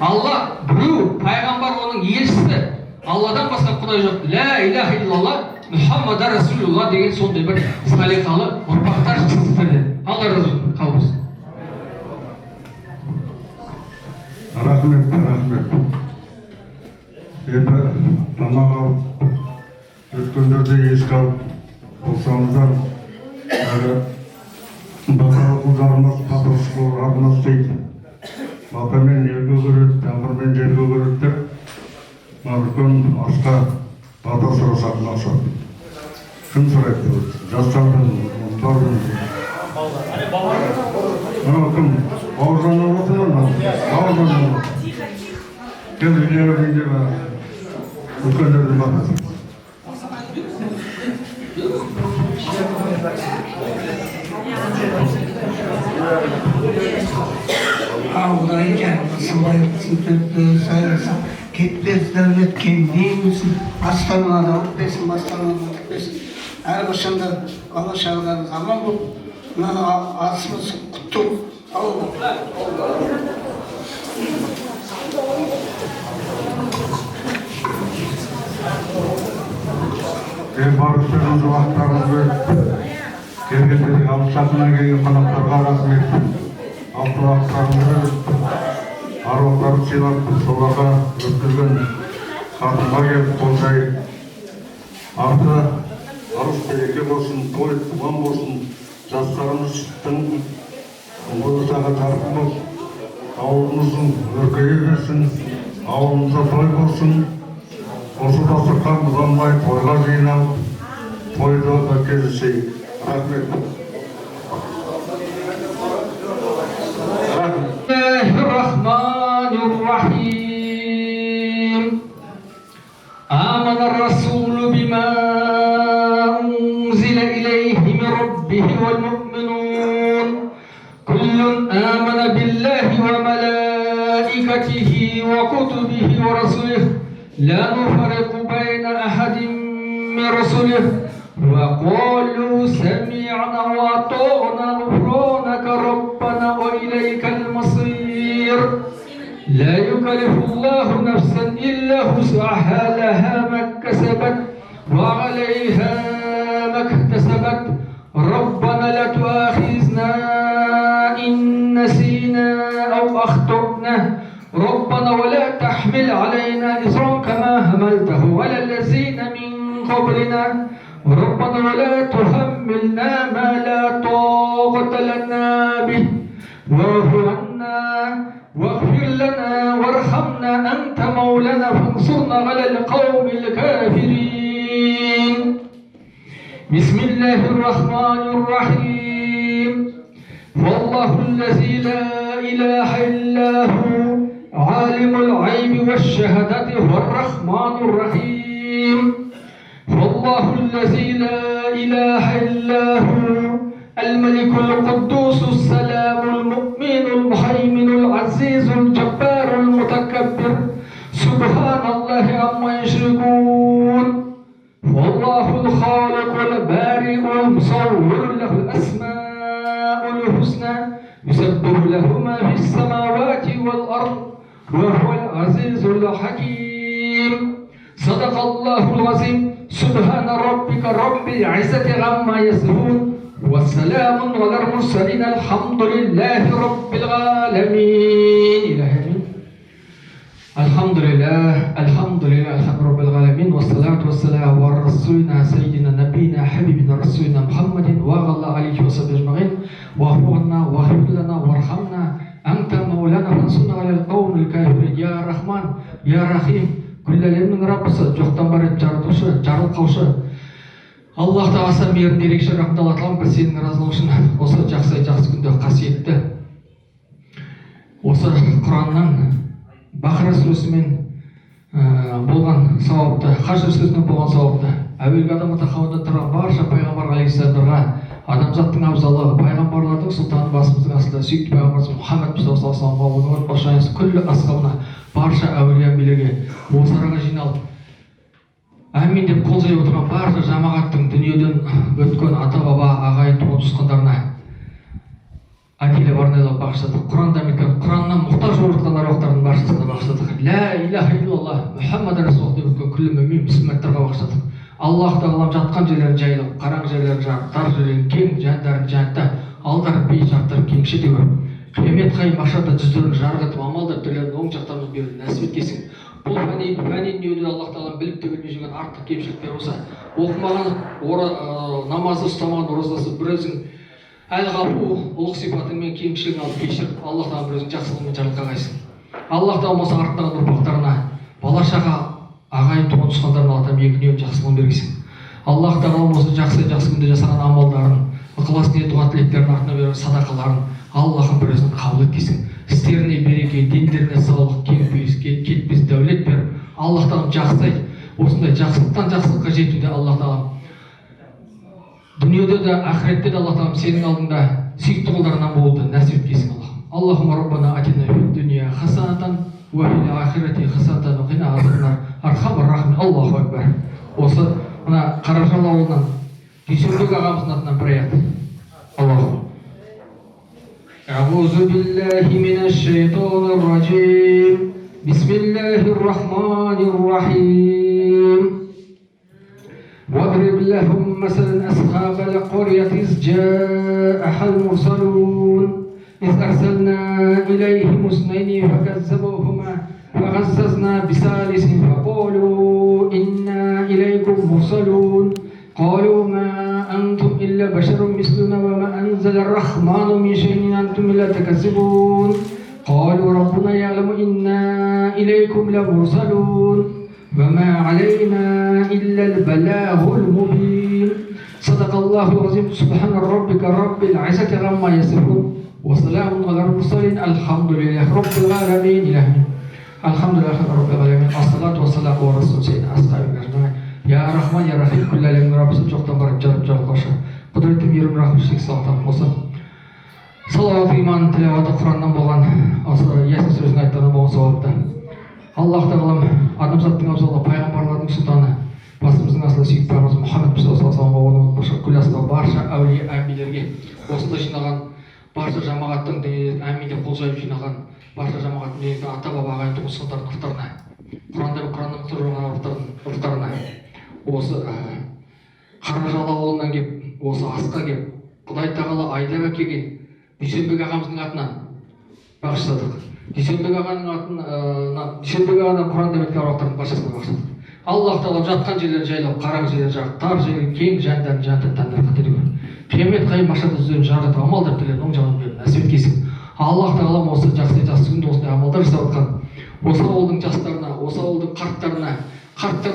Алла біреу, пайғамбар оның елшісі, Алладан басқа құдай жоқ. Ла иляха иллалла Мұхаммада Расулулла деген сондай бір салихалы ұрпақтар сіздерден. Алла разы болсын, қабыл болсын. Рахмет. Енді тамақ алып, өткендерді еске алып болсаңыздар, бақалықылдарымыз қатысқылар арнас дейді. Бақамен елге көреді, тамырмен жерге көреді деп, үлкен асқа бата сұрасатын асады. Кім сұрайды деп? Жастардың, ұлттардың. Кім? Бауыржан оратын ма? Бауыржан оратын. Кел үйлері дейді ма? Үлкендердің батасы. Allah'ın canlısı bayılsın, sayılsın, ketmez devlet kendiymişsin, hastalığa ötmesin, hastalığa ötmesin. Her başında Allah şahlarınız aman bu, asımız kutlu, Allah. Barışlarınız vaxtlarınızı gelgендерге алыс жақыннан келген қонақтарға рахмет. Алты уақыттарыңызды аруақтарды сыйлап, соларға өткізген хатымға келіп қол жайып, арты арыс береке болсын, той туған болсын, жастарымыздың болашағы жарқын болсын, ауылымыздың өркейе берсін, ауылымызда той болсын. Осы дастархан бұзылмай тойға жиналып, тойда кездесейік. Рахмет. Bismillahirrahmanirrahim. Amana ar-rasulu bima unzila ilayhi min rabbihi wal mu'minun. Kullun amana billahi wa malaikatihi wa kutubihi wa rasulihi. لا نفرق بين أحد من رسله وقالوا سمعنا وأطعنا غفرانك ربنا وإليك المصير لا يكلف الله نفسا إلا وسعها لها ما كسبت وعليها ما اكتسبت ربنا لا تؤاخذنا إن نسينا أو أخطأنا ربنا ولا تحمل علينا إصرا كما حملته على الذين من قبلنا ربنا ولا تحملنا ما لا طاقة لنا به واعف عنا واغفر لنا وارحمنا أنت مولانا فانصرنا على القوم الكافرين. بسم الله الرحمن الرحيم. والله الذي لا إله إلا هو عالم الغيب والشهادة هو الرحمن الرحيم. والله الذي لا إله إلا هو الملك القدوس السلام المؤمن المهيمن العزيز الجبار المتكبر سبحان الله عما يشركون. والله الخالق البارئ المصور له الأسماء الحسنى يسبح له ما في السماوات والأرض وهو العزيز الحكيم. صدق الله العظيم. سبحان ربك رب العزة عما يصفون والسلام على المرسلين الحمد لله رب العالمين. الحمد لله الحمد رب العالمين والصلاة والسلام على رسولنا سيدنا نبينا حبيبنا رسولنا محمد وعلى آله وصحبه أجمعين. واغفر لنا واغفر لنا وارحمنا أنت مولانا فانصرنا على القوم الكافرين. يا رحمن يا رحيم күлләлемнің раббысы, жоқтан бар етіп жаратушы, жарылқаушы. Аллах тағала мейірін ерекше рахмет бір сенің разылығың үшін осы жақсы күнде қасиетті осы Құраннан Бақара сүресімен болған сауапты, Хашр сүресімен болған сауапты, әуелгі адам атақауында тұрған барша пайғамбар алейхиссаламдарға, адамзаттың абзалы, пайғамбарлардың сұлтаны, басымыздың асылы, сүйікті пайғамбарымыз Мұхаммед мұстафа саллаллаху алейхи ва саллям күллі асқабына, барша әулие әмбиелерге осы араға жиналып әмин деп қол жайып отырған барша жамағаттың дүниеден өткен ата баба ағайын туысқандарына әкеле барнайлап бағыштадық. Құраннан мұқтаж болып жатқан аруақтардың баршасына бағыштадық. Ла илаха иллаллах Мұхаммад расулуллах деп өткен күллі мүмин мұсылмандарға бағыштадық. Аллах тағалам жатқан жерлерін жайлап, қараң жерлерін жарып, тар жерлерін кең, жандарын жаннатта, алдарып бей жақтарып кеңшіде көріп, қиямет қайым махшарда жүздерін жарғытып, амалдар түрлерін оң жақтарымыз беріп нәсіп еткесін. Бұл фәни дүниеде Аллах тағалам біліп те білмей жүрген артық кемшіліктер болса, оқымаған намазы ұстамаған оразасы біреудің әл-ғафу ұлық сипатыңмен кемшілігін алып кешіріп, Аллах тағалам біреудің жақсылығымен жарылқағайсың. Аллах тағалам осы артындағы ұрпақтарына, бала-шаға, ағайын туысқандарына Аллах тағалам екі дүниенің жақсылығын бергейсің. Аллах тағалам осы жақсы күнде жасаған амалдарын, ықылас ниет дұға тілектерінің артына берген садақаларын Аллахым бір өзін қабыл еткейсің. Істеріне береке, дендеріне саулық, кетпес дәулет беріп, Аллах тағалам жақсайды. Осындай жақсылықтан жақсылыққа жетуде Аллах тағалам дүниеде де ақыретте де Аллах тағалам сенің алдыңда сүйікті құлдарынан болуды нәсіп еткейсің. Аллахумма раббана атина фид дуния хасанатан ва фил ахирати хасанатан ва қина азабнар архамар рахим. Аллаху акбар. Осы мына Қаражал ауылынан Дүйсенбек ағамыздың атынан бір аят. Аллаху أعوذ بالله من الشيطان الرجيم. بسم الله الرحمن الرحيم. واضرب لهم مثلا أصحاب القرية إذ جاءها المرسلون إذ أرسلنا إليهم اثنين فكذبوهما فعززنا بثالث فقالوا إنا إليكم مرسلون قالوا ما أنتم إلا بشر مثلنا وما أنزل الرحمن من شيء إن أنتم إلا تكذبون قالوا ربنا يعلم إنا إليكم لمرسلون وما علينا إلا البلاغ المبين. صدق الله العظيم. سبحان ربك رب العزة عما يصفون وسلام على المرسلين الحمد لله رب العالمين. الحمد لله رب العالمين. الصلاة والسلام على رسول سيدنا أصحابه أجمعين. Ya Rahman ya Rahim күллі әлемнің раббысы жоқтан барып жарылқаушы құдіретті мейірім рахметшілік салтан осы салауат иман тілауаты Құраннан болған осы Ясин сүресінің аяттарынан болған сауапты Аллах тағалам адамзаттың абзалы пайғамбарлардың сұлтаны басымыздың асылы сүйікті пайғамбарымыз Мұхаммед мұстафа саллаллаху алейхи ва саллям барша әулие әмбиелерге осында жиналған барша жамағаттың әмин деп қол жайып жиналған барша жамағаттың ата баба ағайын туысқандардың ұрықтарына Құранның ұрықтарына осы Қаражал ауылынан кеп, осы асқа кеп, Құдай тағала айдап әкелген Дүйсенбек ағамыздың атынан бағыштадық. Дүйсенбек ағадан Құран деметкен аруақтардың баршасына бағыштадық. Аллах тағала жатқан жерлерін жайлап, қараң жерлерін жарып, тар жерлерін кең жандарын жаннаттан қадір көріп, қиямет қайым махшарда өздерін жаратып, амалдар тілерін оң жағынан беріп нәсіп еткейсің. Аллах тағалам осы жақсы күнде осындай амалдар жасап жатқан осы ауылдың жастарына, осы ауылдың қарттарына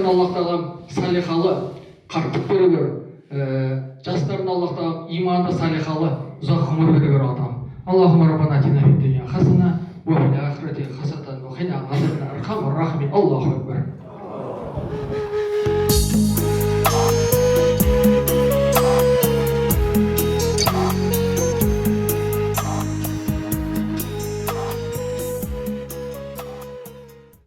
Аллах тағала салихалы қарттық бере көр, жастарына Аллах тағала иманды салихалы ұзақ ғұмыр бере көр атам. Аллахумма раббана атина фид дуния хасана ва фил ахирати хасанатан ва қина азабан архамар рахимин. Аллаху акбар.